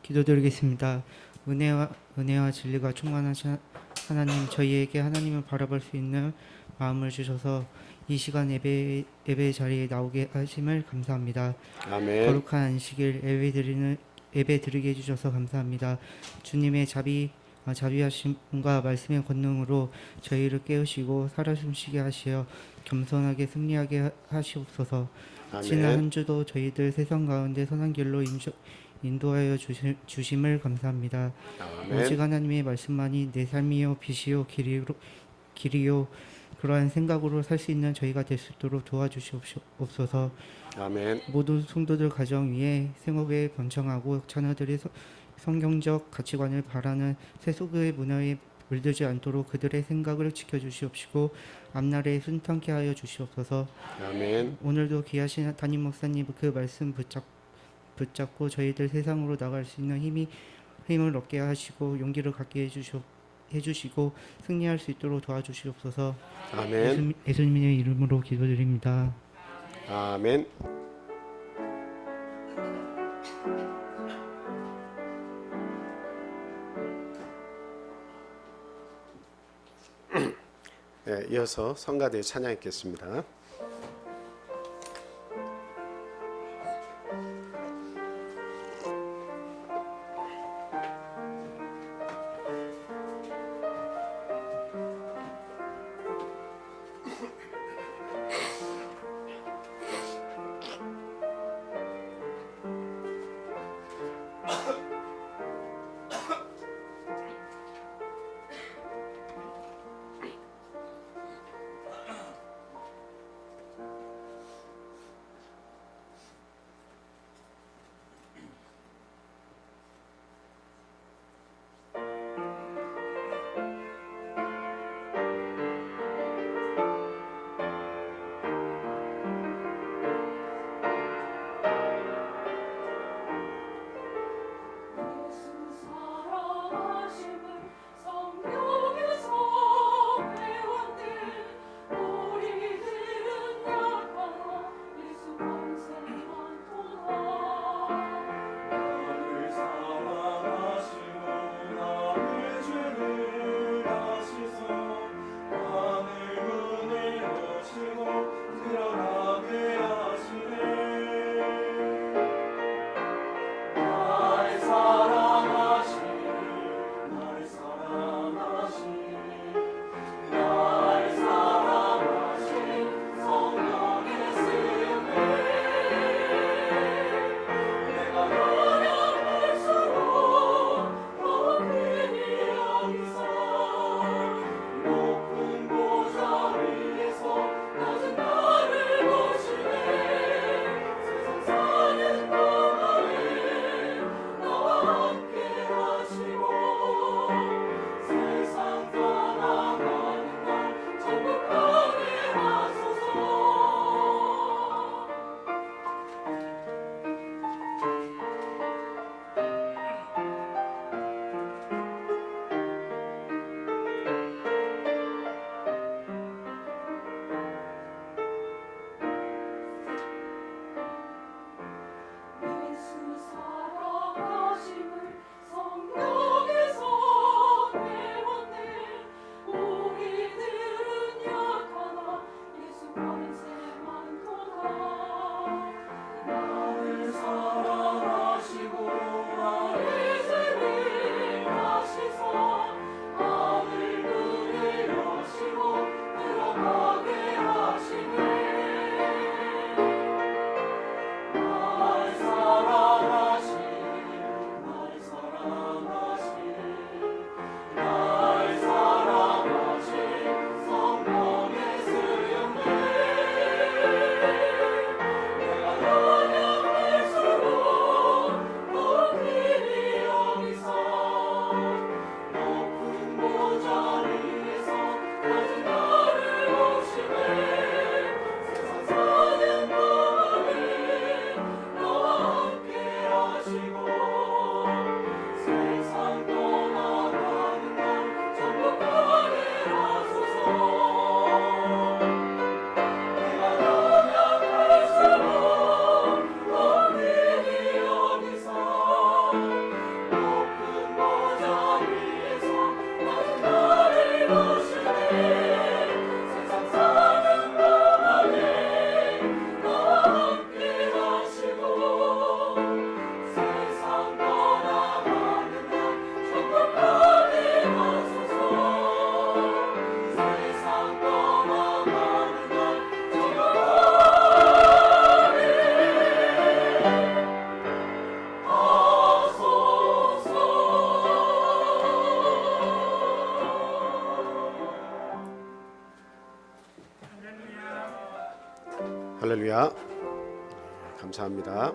기도드리겠습니다. 은혜와 진리가 충만하신 하나님, 저희에게 하나님을 바라볼 수 있는 마음을 주셔서 이 시간 예배 자리에 나오게 하심을 감사합니다. 아멘. 거룩한 안식일 예배 드리게 해주셔서 감사합니다. 주님의 자비하심과 말씀의 권능으로 저희를 깨우시고 살아 숨쉬게 하시어 겸손하게 승리하게 하시옵소서. 아멘. 지난 한 주도 저희들 세상 가운데 선한 길로 인도하여 주심을 감사합니다. 아멘. 오직 하나님의 말씀만이 내 삶이요 빛이요 길이요 그러한 생각으로 살 수 있는 저희가 될 수 있도록 도와주시옵소서. 아멘. 모든 성도들 가정 위에 생업에 번창하고 자녀들의 성경적 가치관을 바라는 세속의 문화에 물들지 않도록 그들의 생각을 지켜주시옵시고 앞날에 순탄케 하여 주시옵소서. 아멘. 오늘도 귀하신 담임 목사님 그 말씀 붙잡고 저희들 세상으로 나갈 수 있는 힘을 얻게 하시고 용기를 갖게 해주시고 승리할 수 있도록 도와주시옵소서. 아멘. 예수님의 이름으로 기도드립니다. 아멘. 네, 이어서 성가대 찬양했겠습니다. 할렐루야. 감사합니다.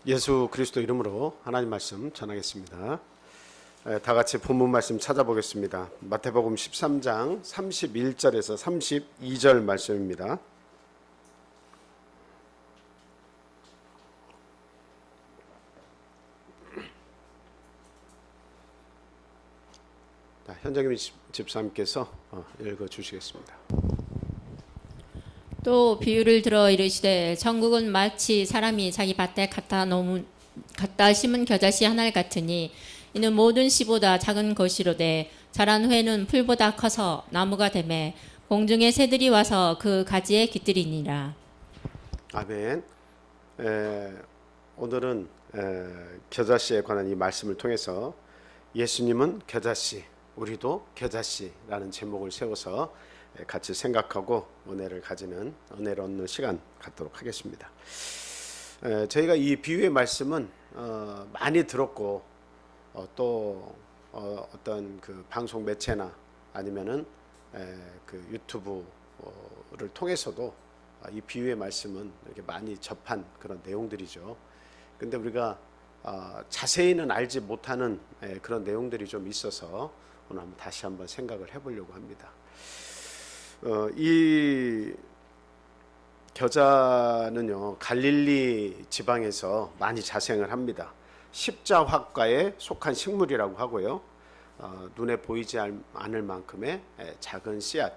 예수 그리스도 이름으로 하나님 말씀 전하겠습니다. 다 같이 본문 말씀 찾아보겠습니다. 마태복음 13장 31절에서 32절 말씀입니다. 현정임 집사님께서 읽어 주시겠습니다. 또 비유를 들어 이르시되 천국은 마치 사람이 자기 밭에 갖다 심은 겨자씨 하나를 같으니 이는 모든 씨보다 작은 것이로되 자란 후에는 풀보다 커서 나무가 되매 공중의 새들이 와서 그 가지에 깃들이니라. 아멘. 오늘은 겨자씨에 관한 이 말씀을 통해서 예수님은 겨자씨, 우리도 겨자씨라는 제목을 세워서 같이 생각하고 은혜를 얻는 시간 갖도록 하겠습니다. 저희가 이 비유의 말씀은 많이 들었고 또 어떤 그 방송 매체나 아니면은 그 유튜브를 통해서도 이 비유의 말씀은 이렇게 많이 접한 그런 내용들이죠. 근데 우리가 자세히는 알지 못하는 그런 내용들이 좀 있어서 오늘 다시 한번 생각을 해보려고 합니다. 이 겨자는요 갈릴리 지방에서 많이 자생을 합니다. 십자화과에 속한 식물이라고 하고요. 눈에 보이지 않을 만큼의 작은 씨앗.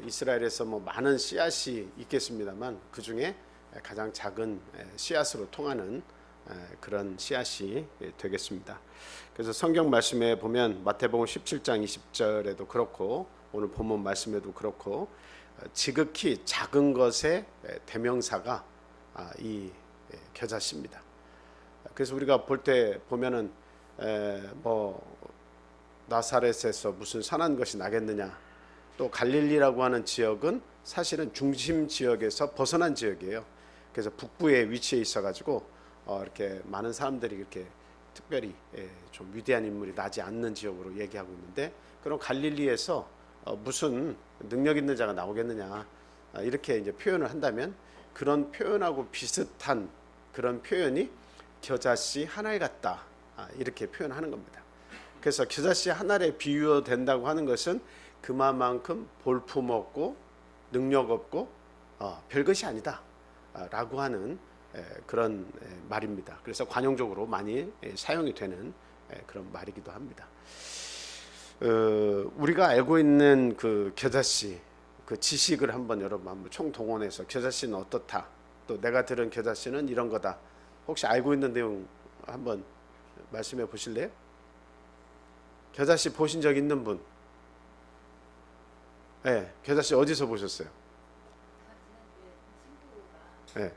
이스라엘에서 뭐 많은 씨앗이 있겠습니다만 그 중에 가장 작은 씨앗으로 통하는 그런 씨앗이 되겠습니다. 그래서 성경 말씀에 보면 마태복음 17장 20절에도 그렇고 오늘 본문 말씀에도 그렇고 지극히 작은 것의 대명사가 이 겨자씨입니다. 그래서 우리가 볼 때 보면은 뭐 나사렛에서 무슨 선한 것이 나겠느냐, 또 갈릴리라고 하는 지역은 사실은 중심 지역에서 벗어난 지역이에요. 그래서 북부에 위치해 있어가지고 이렇게 많은 사람들이 이렇게 특별히 좀 위대한 인물이 나지 않는 지역으로 얘기하고 있는데, 그럼 갈릴리에서 무슨 능력 있는 자가 나오겠느냐 이렇게 이제 표현을 한다면 그런 표현하고 비슷한 그런 표현이 겨자씨 한 알 같다 이렇게 표현하는 겁니다. 그래서 겨자씨 한 알에 비유된다고 하는 것은 그만큼 볼품 없고 능력 없고 별것이 아니다 라고 하는 그런 말입니다. 그래서 관용적으로 많이 사용이 되는 그런 말이기도 합니다. 우리가 알고 있는 그 겨자씨 그 지식을 여러분 한번 총동원해서 겨자씨는 어떻다, 또 내가 들은 겨자씨는 이런 거다, 혹시 알고 있는 내용 한번 말씀해 보실래요? 겨자씨 보신 적 있는 분? 네, 겨자씨 어디서 보셨어요? 네.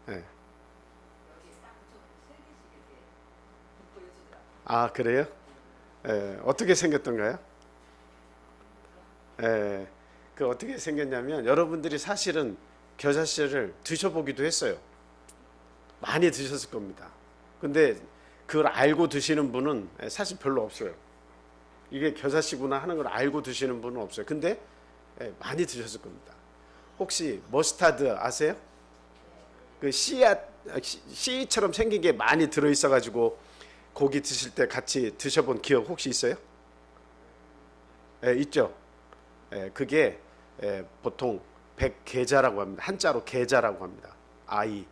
네. 아, 그래요? 어떻게 생겼던가요? 그 어떻게 생겼냐면 여러분들이 사실은 겨자씨를 드셔보기도 했어요. 많이 드셨을 겁니다. 근데 그걸 알고 드시는 분은 사실 별로 없어요. 이게 겨자씨구나 하는 걸 알고 드시는 분은 없어요. 근데 많이 드셨을 겁니다. 혹시 머스타드 아세요? 그 씨처럼 생긴 게 많이 들어있어가지고 고기 드실 때 같이 드셔본 기억 혹시 있어요? 있죠. 그게 보통 백계자라고 합니다. 한자로 계자라고 합니다. 아이.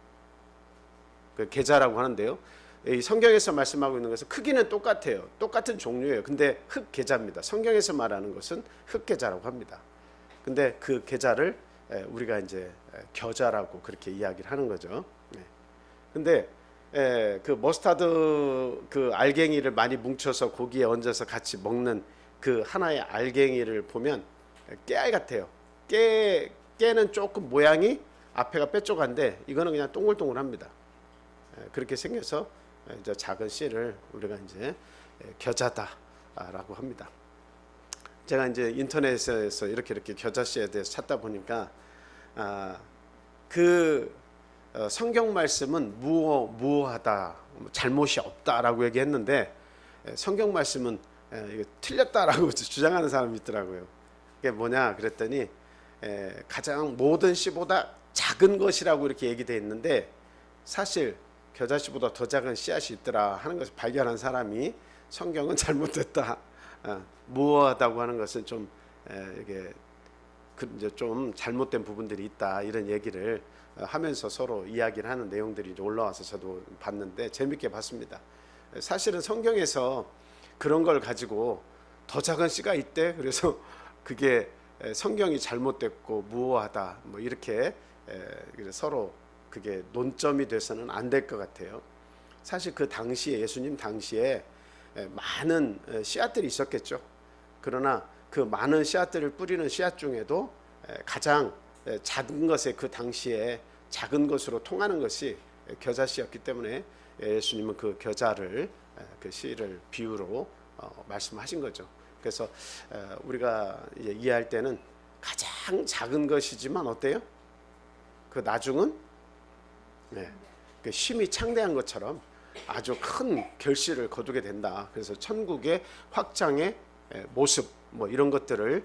그 계자라고 하는데요. 이 성경에서 말씀하고 있는 것은 크기는 똑같아요. 똑같은 종류예요. 근데 흑계자입니다. 성경에서 말하는 것은 흑계자라고 합니다. 근데 그 계자를 우리가 이제 겨자라고 그렇게 이야기를 하는 거죠. 근데 그 머스타드 그 알갱이를 많이 뭉쳐서 고기에 얹어서 같이 먹는 그 하나의 알갱이를 보면 깨알 같아요. 깨는 조금 모양이 앞에가 뾰족한데 이거는 그냥 동글동글합니다. 그렇게 생겨서 이제 작은 씨를 우리가 이제 겨자다라고 합니다. 제가 이제 인터넷에서 이렇게 겨자씨에 대해서 찾다 보니까 성경 말씀은 무오하다, 잘못이 없다라고 얘기했는데 성경 말씀은 이거 틀렸다라고 주장하는 사람이 있더라고요. 그게 뭐냐 그랬더니 가장 모든 씨보다 작은 것이라고 이렇게 얘기되어 있는데 사실 겨자씨보다 더 작은 씨앗이 있더라 하는 것을 발견한 사람이 성경은 잘못됐다, 무어하다고 하는 것은 좀 이게 이제 좀 잘못된 부분들이 있다 이런 얘기를 하면서 서로 이야기를 하는 내용들이 이제 올라와서 저도 봤는데 재밌게 봤습니다. 사실은 성경에서 그런 걸 가지고 더 작은 씨가 있대, 그래서 그게 성경이 잘못됐고 무어하다 뭐 이렇게 서로 그게 논점이 돼서는 안 될 것 같아요. 사실 그 당시에 예수님 당시에 많은 씨앗들이 있었겠죠. 그러나 그 많은 씨앗들을 뿌리는 씨앗 중에도 가장 작은 것에 그 당시에 작은 것으로 통하는 것이 겨자씨였기 때문에 예수님은 그 겨자를 그 씨를 비유로 말씀하신 거죠. 그래서 우리가 이제 이해할 때는 가장 작은 것이지만 어때요? 그 나중은 그 힘이 창대한 것처럼 아주 큰 결실을 거두게 된다. 그래서 천국의 확장의 모습 뭐 이런 것들을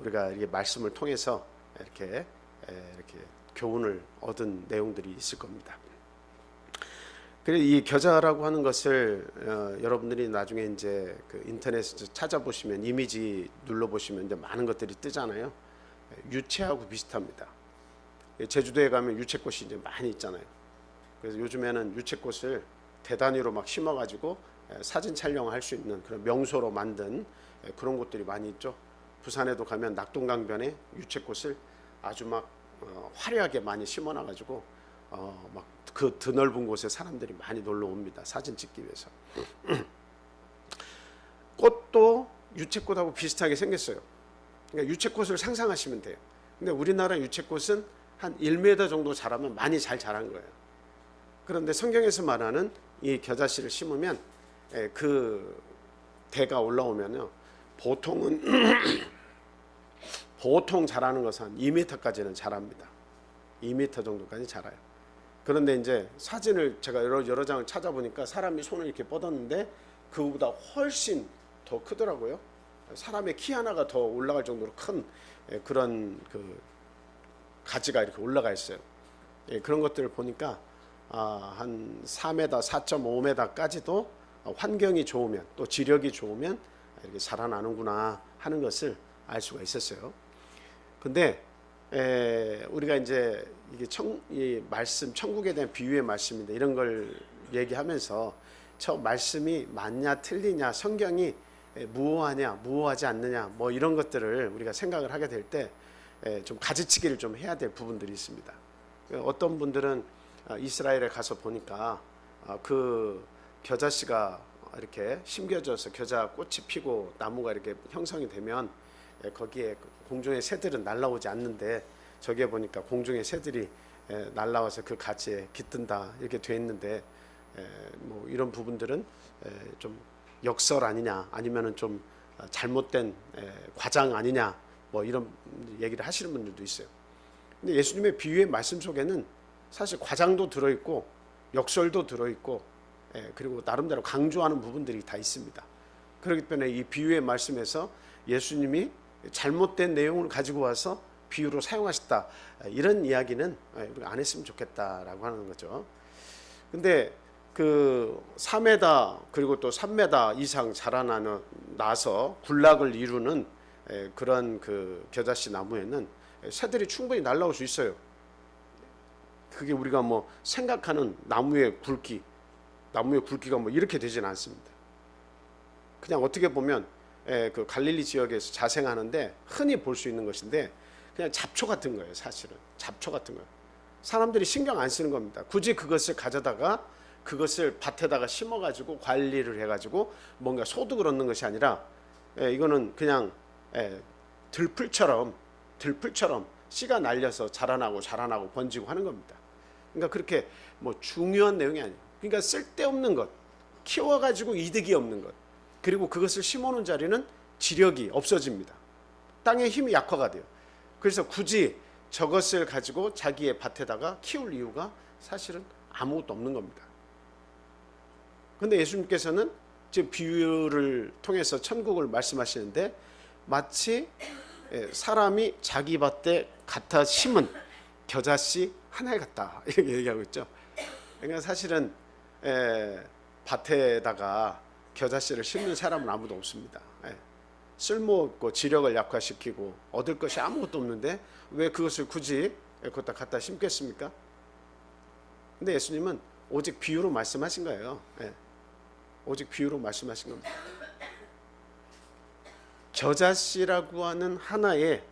우리가 이렇게 말씀을 통해서 이렇게 교훈을 얻은 내용들이 있을 겁니다. 그래서 이 겨자라고 하는 것을 여러분들이 나중에 이제 그 인터넷에서 찾아보시면 이미지 눌러보시면 이제 많은 것들이 뜨잖아요. 유채하고 비슷합니다. 제주도에 가면 유채꽃이 이제 많이 있잖아요. 그래서 요즘에는 유채꽃을 대단위로 막 심어가지고 사진 촬영을 할 수 있는 그런 명소로 만든 그런 곳들이 많이 있죠. 부산에도 가면 낙동강변에 유채꽃을 아주 막 화려하게 많이 심어놔가지고 막 그 드넓은 곳에 사람들이 많이 놀러 옵니다. 사진 찍기 위해서. 꽃도 유채꽃하고 비슷하게 생겼어요. 그러니까 유채꽃을 상상하시면 돼요. 근데 우리나라 유채꽃은 한 1m 정도 자라면 많이 잘 자란 거예요. 그런데 성경에서 말하는 이 겨자씨를 심으면 그 대가 올라오면요, 보통은 보통 자라는 것은 한 2m까지는 자랍니다. 2m 정도까지 자라요. 그런데 이제 사진을 제가 여러 장을 찾아보니까 사람이 손을 이렇게 뻗었는데 그보다 훨씬 더 크더라고요. 사람의 키 하나가 더 올라갈 정도로 큰 그런 그 가지가 이렇게 올라가 있어요. 그런 것들을 보니까 한 4m, 4.5m까지도 환경이 좋으면 또 지력이 좋으면 이렇게 자라나는구나 하는 것을 알 수가 있었어요. 근데 우리가 이제 이게 이 말씀 천국에 대한 비유의 말씀인데 이런 걸 얘기하면서 저 말씀이 맞냐 틀리냐, 성경이 무오하냐 무오하지 않느냐 뭐 이런 것들을 우리가 생각을 하게 될 때 좀 가지치기를 좀 해야 될 부분들이 있습니다. 어떤 분들은 이스라엘에 가서 보니까 그 겨자씨가 이렇게 심겨져서 겨자 꽃이 피고 나무가 이렇게 형성이 되면 거기에 공중의 새들은 날아오지 않는데 저기에 보니까 공중의 새들이 날아와서 그 가지에 깃든다 이렇게 돼 있는데 뭐 이런 부분들은 좀 역설 아니냐 아니면은 좀 잘못된 과장 아니냐 뭐 이런 얘기를 하시는 분들도 있어요. 근데 예수님의 비유의 말씀 속에는 사실 과장도 들어있고 역설도 들어있고 그리고 나름대로 강조하는 부분들이 다 있습니다. 그렇기 때문에 이 비유의 말씀에서 예수님이 잘못된 내용을 가지고 와서 비유로 사용하셨다 이런 이야기는 우리가 안 했으면 좋겠다라고 하는 거죠. 근데 그 4m 그리고 또 3m 이상 자라나서 군락을 이루는 그런 그 겨자씨 나무에는 새들이 충분히 날아올 수 있어요. 그게 우리가 뭐 생각하는 나무의 굵기가 뭐 이렇게 되지는 않습니다. 그냥 어떻게 보면 그 갈릴리 지역에서 자생하는데 흔히 볼 수 있는 것인데 그냥 잡초 같은 거예요. 사실은 잡초 같은 거예요. 사람들이 신경 안 쓰는 겁니다. 굳이 그것을 가져다가 그것을 밭에다가 심어가지고 관리를 해가지고 뭔가 소득을 얻는 것이 아니라 이거는 그냥 들풀처럼 씨가 날려서 자라나고 번지고 하는 겁니다. 그러니까 그렇게 뭐 중요한 내용이 아니에요. 그러니까 쓸데없는 것, 키워가지고 이득이 없는 것, 그리고 그것을 심어놓은 자리는 지력이 없어집니다. 땅의 힘이 약화가 돼요. 그래서 굳이 저것을 가지고 자기의 밭에다가 키울 이유가 사실은 아무것도 없는 겁니다. 그런데 예수님께서는 지금 비유를 통해서 천국을 말씀하시는데 마치 사람이 자기 밭에 갖다 심은 겨자씨 하나에 같다 이렇게 얘기하고 있죠. 그러니까 사실은 밭에다가 겨자씨를 심는 사람은 아무도 없습니다. 쓸모없고 지력을 약화시키고 얻을 것이 아무것도 없는데 왜 그것을 굳이 거기다 갖다 심겠습니까? 근데 예수님은 오직 비유로 말씀하신 거예요. 오직 비유로 말씀하신 겁니다. 겨자씨라고 하는 하나의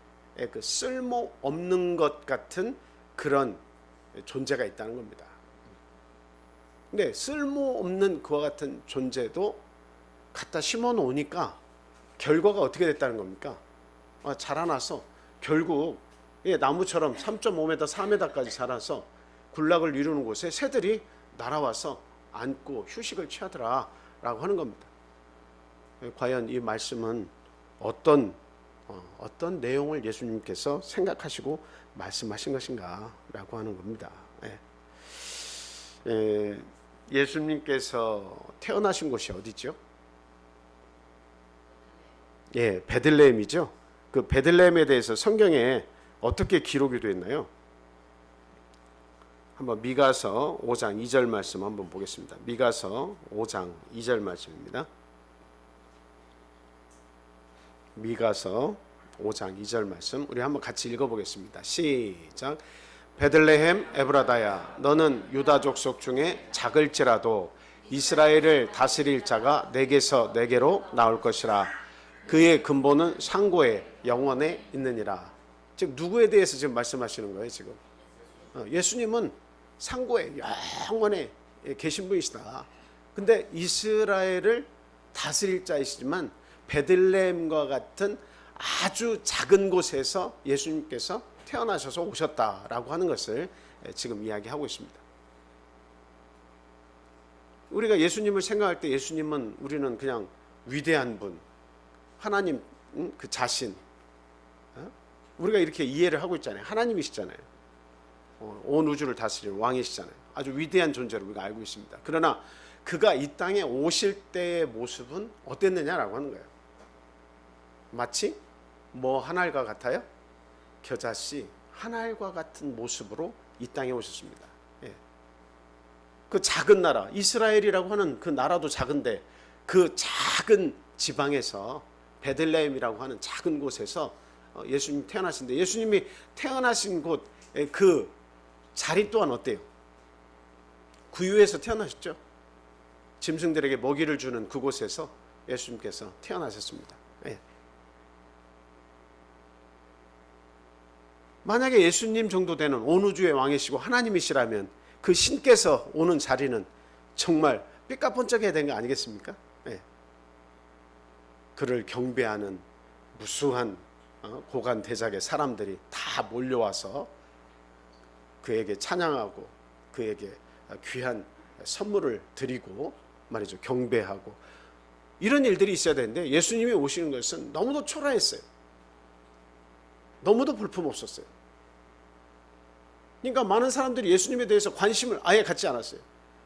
그 쓸모없는 것 같은 그런 존재가 있다는 겁니다. 근데 쓸모없는 그와 같은 존재도 갖다 심어 놓으니까 결과가 어떻게 됐다는 겁니까? 자라나서 결국 나무처럼 3.5m, 4m까지 자라서 군락을 이루는 곳에 새들이 날아와서 앉고 휴식을 취하더라 라고 하는 겁니다. 과연 이 말씀은 어떤 내용을 예수님께서 생각하시고 말씀하신 것인가 라고 하는 겁니다. 예수님께서 태어나신 곳이 어디죠? 베들레헴이죠. 그 베들레헴에 대해서 성경에 어떻게 기록이 되어 있나요? 한번 미가서 5장 2절 말씀 한번 보겠습니다. 미가서 5장 2절 말씀입니다. 미가서 5장 2절 말씀 우리 한번 같이 읽어보겠습니다. 시작. 베들레헴 에브라다야 너는 유다 족속 중에 작을지라도 이스라엘을 다스릴 자가 내게서 내게로 나올 것이라. 그의 근본은 상고에 영원에 있느니라. 즉 누구에 대해서 지금 말씀하시는 거예요? 지금 예수님은 상고에 영원에 계신 분이시다. 근데 이스라엘을 다스릴 자이시지만 베들레헴과 같은 아주 작은 곳에서 예수님께서 태어나셔서 오셨다라고 하는 것을 지금 이야기하고 있습니다. 우리가 예수님을 생각할 때 예수님은 우리는 그냥 위대한 분, 하나님 그 자신, 우리가 이렇게 이해를 하고 있잖아요. 하나님이시잖아요. 온 우주를 다스리는 왕이시잖아요. 아주 위대한 존재로 우리가 알고 있습니다. 그러나 그가 이 땅에 오실 때의 모습은 어땠느냐라고 하는 거예요. 마치 뭐 한 알과 같아요? 겨자씨 한 알과 같은 모습으로 이 땅에 오셨습니다. 그 작은 나라 이스라엘이라고 하는 그 나라도 작은데 그 작은 지방에서 베들레헴이라고 하는 작은 곳에서 예수님이 태어나신데 예수님이 태어나신 곳 그 자리 또한 어때요? 구유에서 태어나셨죠. 짐승들에게 먹이를 주는 그곳에서 예수님께서 태어나셨습니다. 만약에 예수님 정도 되는 온 우주의 왕이시고 하나님이시라면 그 신께서 오는 자리는 정말 삐까뻔쩍해야 되는 거 아니겠습니까? 그를 경배하는 무수한 고관 대작의 사람들이 다 몰려와서 그에게 찬양하고 그에게 귀한 선물을 드리고 말이죠. 경배하고 이런 일들이 있어야 되는데 예수님이 오시는 것은 너무도 초라했어요. 너무도 볼품없었어요. 그러니까 많은 사람들이 예수님에 대해서 관심을 아예 갖지 않았어요.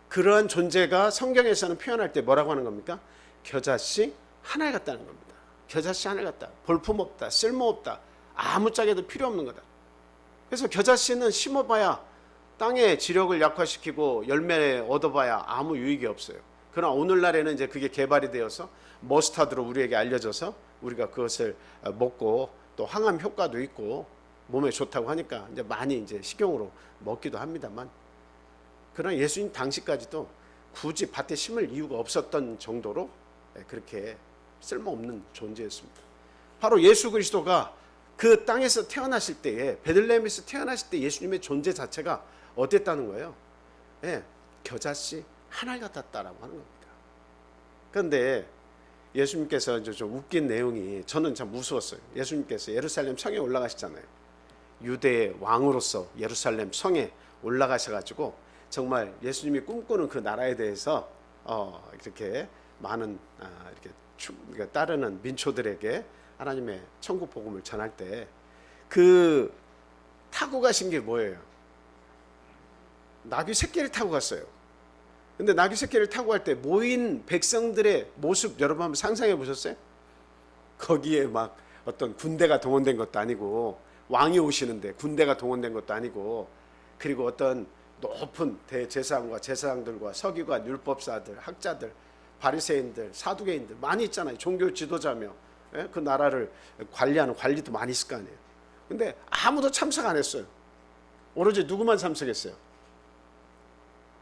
그러한 존재가 성경에서는 표현할 때 뭐라고 하는 겁니까? 겨자씨 하나에 같다는 겁니다. 겨자씨 하나에 같다. 볼품없다. 쓸모없다. 아무짝에도 필요 없는 거다. 그래서 겨자씨는 심어봐야 땅의 지력을 약화시키고 열매 얻어봐야 아무 유익이 없어요. 그러나 오늘날에는 이제 그게 개발이 되어서 머스타드로 우리에게 알려져서 우리가 그것을 먹고 또 항암 효과도 있고 몸에 좋다고 하니까 이제 많이 이제 식용으로 먹기도 합니다만, 그러나 예수님 당시까지도 굳이 밭에 심을 이유가 없었던 정도로 그렇게 쓸모없는 존재였습니다. 바로 예수 그리스도가 그 땅에서 태어나실 때에 베들레헴에서 태어나실 때 예수님의 존재 자체가 어땠다는 거예요? 겨자씨 하나를 같았다라고 하는 겁니다. 그런데 예수님께서 이제 좀 웃긴 내용이 저는 참 무서웠어요. 예수님께서 예루살렘 성에 올라가시잖아요. 유대의 왕으로서 예루살렘 성에 올라가셔가지고 정말 예수님이 꿈꾸는 그 나라에 대해서 이렇게 많은 이렇게 그러니까 따르는 민초들에게 하나님의 천국 복음을 전할 때 그 타고 가신 게 뭐예요? 나귀 새끼를 타고 갔어요. 근데 나귀 새끼를 타고 갈 때 모인 백성들의 모습 여러분 한번 상상해 보셨어요? 거기에 막 어떤 군대가 동원된 것도 아니고 왕이 오시는데 군대가 동원된 것도 아니고 그리고 어떤 높은 대제사장과 제사장들과 서기관, 율법사들, 학자들, 바리새인들, 사두개인들 많이 있잖아요. 종교 지도자며 그 나라를 관리하는 관리도 많이 있을 거 아니에요. 근데 아무도 참석 안 했어요. 오로지 누구만 참석했어요?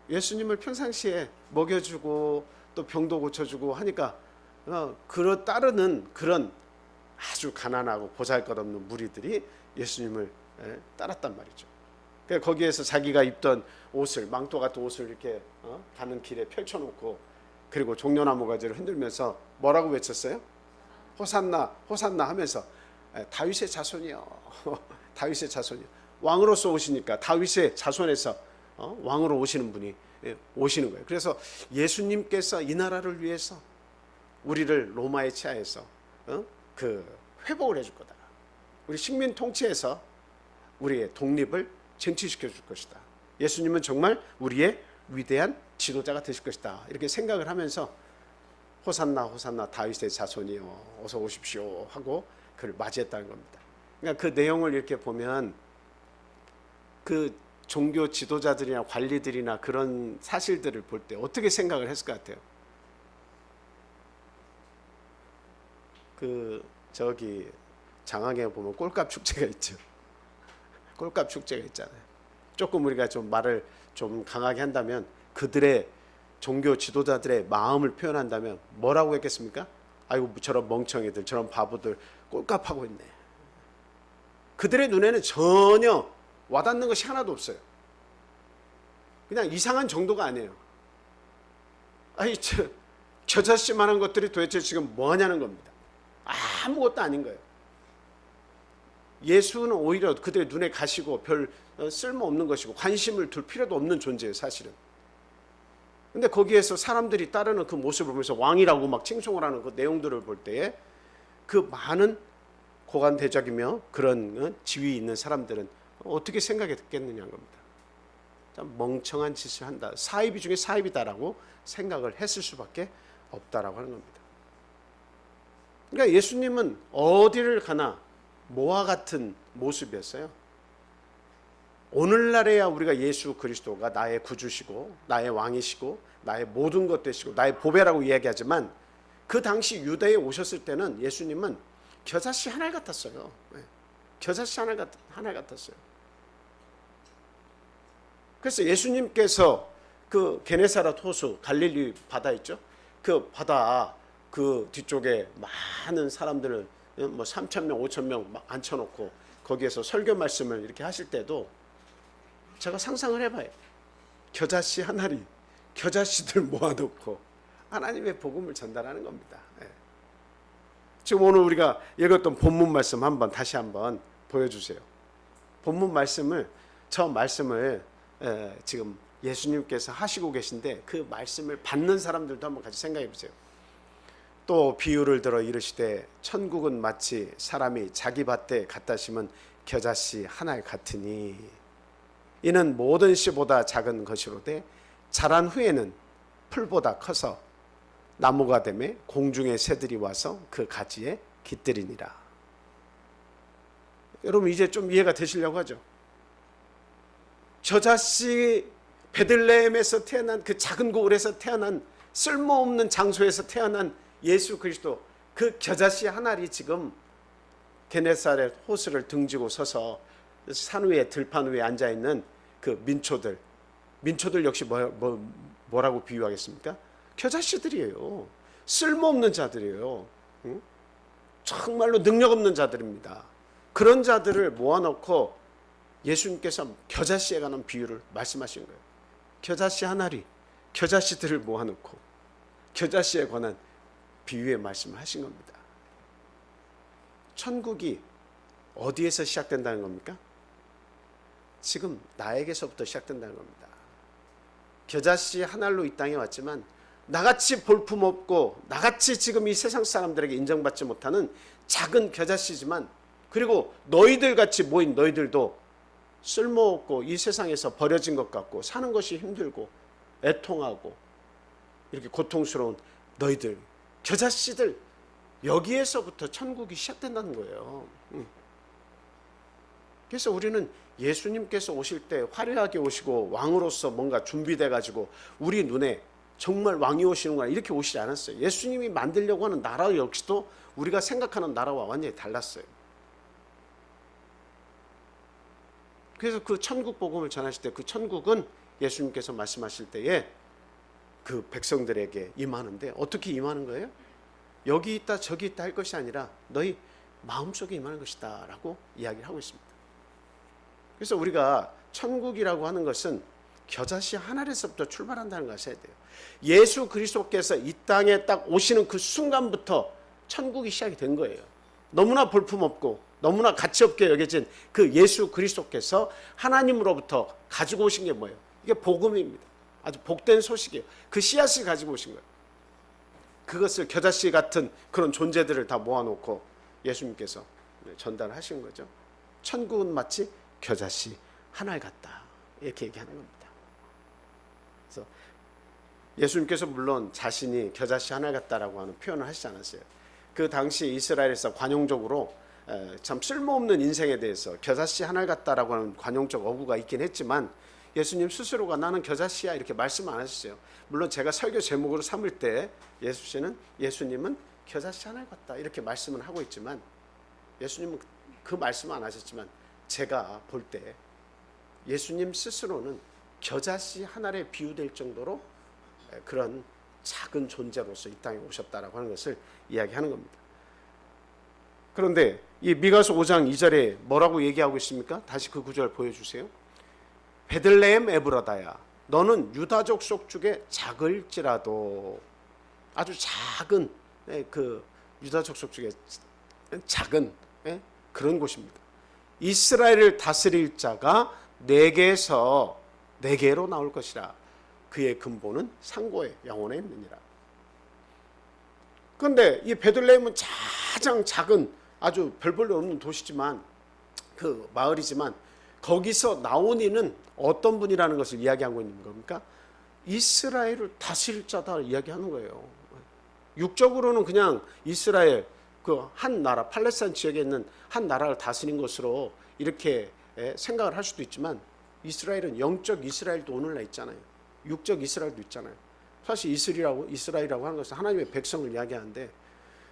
예수님을 평상시에 먹여주고 또 병도 고쳐주고 하니까 따르는 그런 아주 가난하고 보잘것없는 무리들이 예수님을 따랐단 말이죠. 그러니까 거기에서 자기가 입던 옷을 망토 같은 옷을 이렇게 가는 길에 펼쳐놓고 그리고 종려나무 가지를 흔들면서 뭐라고 외쳤어요? 호산나 호산나 하면서 다윗의 자손이요. 다윗의 자손이요. 왕으로서 오시니까 다윗의 자손에서 왕으로 오시는 분이 오시는 거예요. 그래서 예수님께서 이 나라를 위해서 우리를 로마의 치하에서 그 회복을 해줄 거다. 우리 식민 통치에서 우리의 독립을 쟁취시켜 줄 것이다. 예수님은 정말 우리의 위대한 지도자가 되실 것이다. 이렇게 생각을 하면서 호산나 호산나 다윗의 자손이요 어서 오십시오 하고 그를 맞이했다는 겁니다. 그러니까 그 내용을 이렇게 보면 그 종교 지도자들이나 관리들이나 그런 사실들을 볼 때 어떻게 생각을 했을 것 같아요? 그 저기 장항에 보면 꼴값 축제가 있죠. 꼴값 축제가 있잖아요. 조금 우리가 좀 말을 좀 강하게 한다면 그들의 종교 지도자들의 마음을 표현한다면 뭐라고 했겠습니까? 아이고 저런 멍청이들 저런 바보들 꼴값하고 있네. 그들의 눈에는 전혀 와닿는 것이 하나도 없어요. 그냥 이상한 정도가 아니에요. 아이 겨자씨만한 것들이 도대체 지금 뭐 하냐는 겁니다. 아무것도 아닌 거예요. 예수는 오히려 그들의 눈에 가시고 별 쓸모없는 것이고 관심을 둘 필요도 없는 존재예요, 사실은. 근데 거기에서 사람들이 따르는 그 모습을 보면서 왕이라고 막 칭송을 하는 그 내용들을 볼 때에 그 많은 고관대적이며 그런 지위 있는 사람들은 어떻게 생각했겠느냐는 겁니다. 참 멍청한 짓을 한다. 사이비 중에 사이비다라고 생각을 했을 수밖에 없다라고 하는 겁니다. 그러니까 예수님은 어디를 가나 뭐와 같은 모습이었어요. 오늘날에야 우리가 예수 그리스도가 나의 구주시고 나의 왕이시고 나의 모든 것 되시고 나의 보배라고 이야기하지만 그 당시 유대에 오셨을 때는 예수님은 겨자씨 하나 같았어요. 겨자씨 하나 같았어요. 그래서 예수님께서 그 게네사렛 호수 갈릴리 바다 있죠. 그 바다 그 뒤쪽에 많은 사람들을 뭐 3,000명, 5,000명 막 앉혀놓고 거기에서 설교 말씀을 이렇게 하실 때도 제가 상상을 해봐요. 겨자씨 하나리, 겨자씨들 모아놓고 하나님의 복음을 전달하는 겁니다. 지금 오늘 우리가 읽었던 본문 말씀 다시 한번 보여주세요. 본문 말씀을 지금 예수님께서 하시고 계신데 그 말씀을 받는 사람들도 한번 같이 생각해 보세요. 또 비유를 들어 이르시되 천국은 마치 사람이 자기 밭에 갖다 심은 겨자씨 하나 같으니 이는 모든 씨보다 작은 것이로되 자란 후에는 풀보다 커서 나무가 되매 공중의 새들이 와서 그 가지에 깃들이니라. 여러분 이제 좀 이해가 되시려고 하죠. 겨자씨 베들레헴에서 태어난 그 작은 고을에서 태어난 쓸모없는 장소에서 태어난 예수 그리스도 그 겨자씨 하나리 지금 게네사렛 호수를 등지고 서서 산 위에 들판 위에 앉아 있는 그 민초들 역시 뭐라고 비유하겠습니까? 겨자씨들이에요. 쓸모없는 자들이에요. 응? 정말로 능력 없는 자들입니다. 그런 자들을 모아놓고 예수님께서 겨자씨에 관한 비유를 말씀하신 거예요. 겨자씨 하나리, 겨자씨들을 모아놓고 겨자씨에 관한 비유의 말씀을 하신 겁니다. 천국이 어디에서 시작된다는 겁니까? 지금 나에게서부터 시작된다는 겁니다. 겨자씨 한 알로 이 땅에 왔지만 나같이 볼품없고 나같이 지금 이 세상 사람들에게 인정받지 못하는 작은 겨자씨지만, 그리고 너희들 같이 모인 너희들도 쓸모없고 이 세상에서 버려진 것 같고 사는 것이 힘들고 애통하고 이렇게 고통스러운 너희들, 겨자씨들, 여기에서부터 천국이 시작된다는 거예요. 그래서 우리는 예수님께서 오실 때 화려하게 오시고 왕으로서 뭔가 준비돼 가지고 우리 눈에 정말 왕이 오시는구나 이렇게 오시지 않았어요. 예수님이 만들려고 하는 나라 역시도 우리가 생각하는 나라와 완전히 달랐어요. 그래서 그 천국 복음을 전하실 때 그 천국은 예수님께서 말씀하실 때에 그 백성들에게 임하는데, 어떻게 임하는 거예요? 여기 있다 저기 있다 할 것이 아니라 너희 마음속에 임하는 것이다 라고 이야기를 하고 있습니다. 그래서 우리가 천국이라고 하는 것은 겨자씨 한 알에서부터 출발한다는 걸 아셔야 돼요. 예수 그리스도께서 이 땅에 딱 오시는 그 순간부터 천국이 시작이 된 거예요. 너무나 볼품없고 너무나 가치없게 여겨진 그 예수 그리스도께서 하나님으로부터 가지고 오신 게 뭐예요? 이게 복음입니다. 아주 복된 소식이에요. 그 씨앗을 가지고 오신 거예요. 그것을 겨자씨 같은 그런 존재들을 다 모아놓고 예수님께서 전달하신 거죠. 천국은 마치 겨자씨 한 알 같다 이렇게 얘기하는 겁니다. 그래서 예수님께서 물론 자신이 겨자씨 한 알 같다라고 하는 표현을 하시지 않았어요. 그 당시 이스라엘에서 관용적으로 참 쓸모없는 인생에 대해서 겨자씨 한 알 같다라고 하는 관용적 어구가 있긴 했지만, 예수님 스스로가 나는 겨자씨야 이렇게 말씀 안 하셨어요. 물론 제가 설교 제목으로 삼을 때 예수님은 겨자씨 한 알 같다 이렇게 말씀을 하고 있지만, 예수님은 그 말씀 안 하셨지만 제가 볼 때 예수님 스스로는 겨자씨 한 알에 비유될 정도로 그런 작은 존재로서 이 땅에 오셨다라고 하는 것을 이야기하는 겁니다. 그런데 이 미가서 5장 2절에 뭐라고 얘기하고 있습니까? 다시 그 구절 보여주세요. 베들레헴 에브라다야, 너는 유다족 속중에 작을지라도, 아주 작은 그 유다족 속중에 작은 그런 곳입니다. 이스라엘을 다스릴 자가 내게서 내게로 나올 것이라. 그의 근본은 상고의 영혼에 있느니라. 그런데 이 베들레헴은 가장 작은 아주 별 볼일 없는 도시지만, 그 마을이지만, 거기서 나온 이는 어떤 분이라는 것을 이야기하고 있는 겁니까? 이스라엘을 다스릴 자다 이야기하는 거예요. 육적으로는 그냥 이스라엘 그 한 나라, 팔레스타인 지역에 있는 한 나라를 다스린 것으로 이렇게 생각을 할 수도 있지만, 이스라엘은 영적 이스라엘도 오늘날 있잖아요. 육적 이스라엘도 있잖아요. 사실 이스라엘이라고 하는 것은 하나님의 백성을 이야기하는데,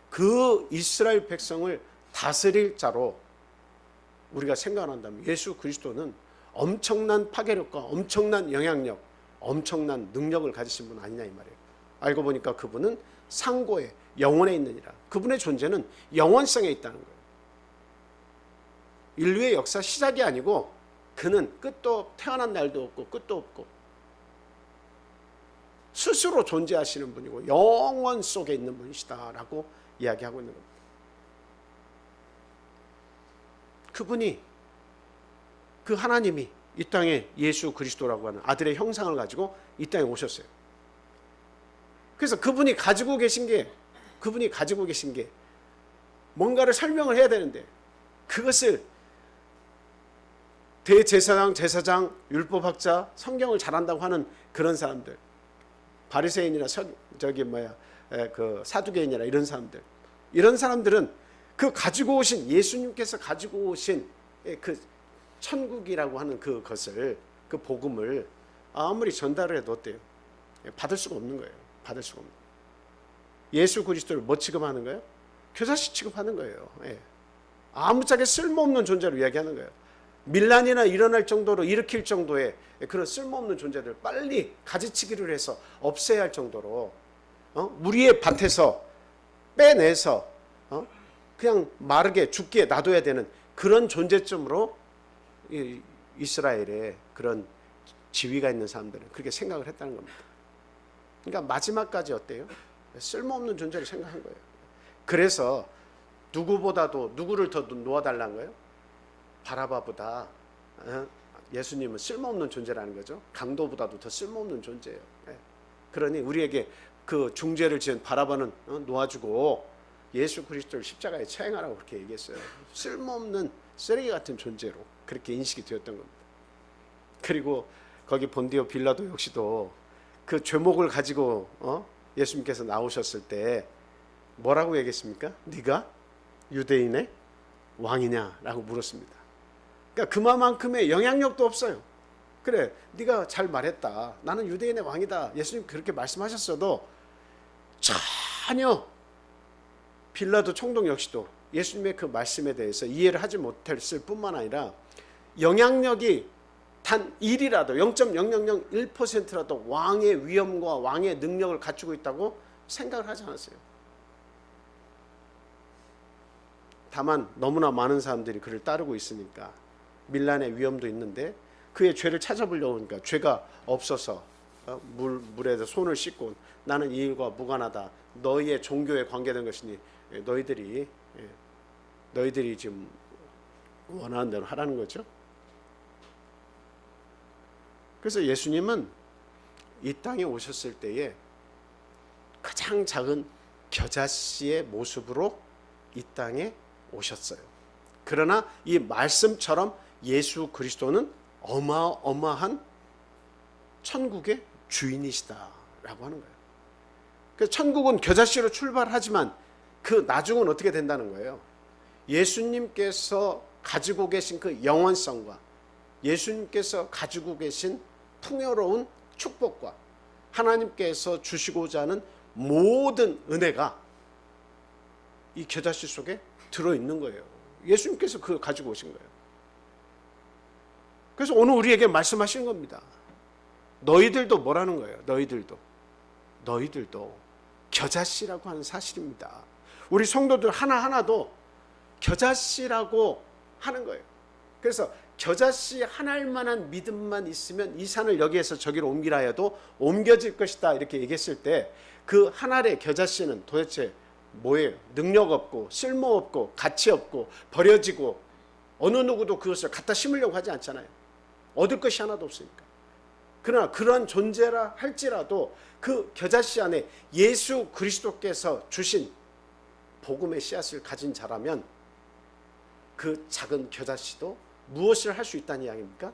그 이스라엘 백성을 다스릴 자로 우리가 생각한다면 예수 그리스도는 엄청난 파괴력과 엄청난 영향력, 엄청난 능력을 가지신 분 아니냐 이 말이에요. 알고 보니까 그분은 상고에 영원에 있느니라. 그분의 존재는 영원성에 있다는 거예요. 인류의 역사 시작이 아니고 그는 끝도, 태어난 날도 없고 끝도 없고 스스로 존재하시는 분이고 영원 속에 있는 분이시다라고 이야기하고 있는 겁니다. 그분이, 그 하나님이 이 땅에 예수 그리스도라고 하는 아들의 형상을 가지고 이 땅에 오셨어요. 그래서 그분이 가지고 계신 게 뭔가를 설명을 해야 되는데, 그것을 대제사장, 제사장, 율법학자, 성경을 잘한다고 하는 그런 사람들, 바리새인이나 그 사두개인이나 이런 사람들은 그 가지고 오신, 예수님께서 가지고 오신 그 천국이라고 하는 그것을, 그 복음을 아무리 전달을 해도 어때요? 받을 수가 없는 거예요. 받을 수가 없는 거예요. 예수 그리스도를 뭐 취급하는 거예요? 교사씨 취급하는 거예요. 아무짝에 쓸모없는 존재로 이야기하는 거예요. 밀란이나 일어날 정도로, 일으킬 정도의 그런 쓸모없는 존재들 빨리 가지치기를 해서 없애야 할 정도로 우리의 밭에서 빼내서 그냥 마르게 죽게 놔둬야 되는 그런 존재점으로 이스라엘의 그런 지위가 있는 사람들은 그렇게 생각을 했다는 겁니다. 그러니까 마지막까지 어때요? 쓸모없는 존재를 생각한 거예요. 그래서 누구보다도 누구를 더 놓아달라는 거예요? 바라바보다 예수님은 쓸모없는 존재라는 거죠. 강도보다도 더 쓸모없는 존재예요. 그러니 우리에게 그 중죄를 지은 바라바는 놓아주고 예수 그리스도를 십자가에 처형하라고 그렇게 얘기했어요. 쓸모없는 쓰레기 같은 존재로 그렇게 인식이 되었던 겁니다. 그리고 거기 본디오 빌라도 역시도 그 죄목을 가지고 예수님께서 나오셨을 때 뭐라고 얘기했습니까? 네가 유대인의 왕이냐라고 물었습니다. 그러니까 그만큼의 영향력도 없어요. 그래, 네가 잘 말했다. 나는 유대인의 왕이다. 예수님 그렇게 말씀하셨어도 전혀 빌라도 총독 역시도 예수님의 그 말씀에 대해서 이해를 하지 못했을 뿐만 아니라 영향력이 단 1이라도 0.0001%라도 왕의 위엄과 왕의 능력을 갖추고 있다고 생각을 하지 않았어요. 다만 너무나 많은 사람들이 그를 따르고 있으니까 밀란의 위험도 있는데 그의 죄를 찾아보려고 하니까 죄가 없어서 물에다 손을 씻고 나는 이 일과 무관하다. 너희의 종교에 관계된 것이니 너희들이 지금 원하는 대로 하라는 거죠. 그래서 예수님은 이 땅에 오셨을 때에 가장 작은 겨자씨의 모습으로 이 땅에 오셨어요. 그러나 이 말씀처럼 예수 그리스도는 어마어마한 천국의 주인이시다라고 하는 거예요. 그래서 천국은 겨자씨로 출발하지만 그 나중은 어떻게 된다는 거예요? 예수님께서 가지고 계신 그 영원성과 예수님께서 가지고 계신 풍요로운 축복과 하나님께서 주시고자 하는 모든 은혜가 이 겨자씨 속에 들어있는 거예요. 예수님께서 그걸 가지고 오신 거예요. 그래서 오늘 우리에게 말씀하시는 겁니다. 너희들도 뭐라는 거예요? 너희들도 겨자씨라고 하는 사실입니다. 우리 성도들 하나하나도 겨자씨라고 하는 거예요. 그래서 겨자씨 하나일 만한 믿음만 있으면 이 산을 여기에서 저기로 옮기라 해도 옮겨질 것이다 이렇게 얘기했을 때 그 한 알의 겨자씨는 도대체 뭐예요? 능력 없고 쓸모 없고 가치 없고 버려지고 어느 누구도 그것을 갖다 심으려고 하지 않잖아요. 얻을 것이 하나도 없으니까. 그러나 그런 존재라 할지라도 그 겨자씨 안에 예수 그리스도께서 주신 복음의 씨앗을 가진 자라면 그 작은 겨자씨도 무엇을 할 수 있다는 이야기입니까?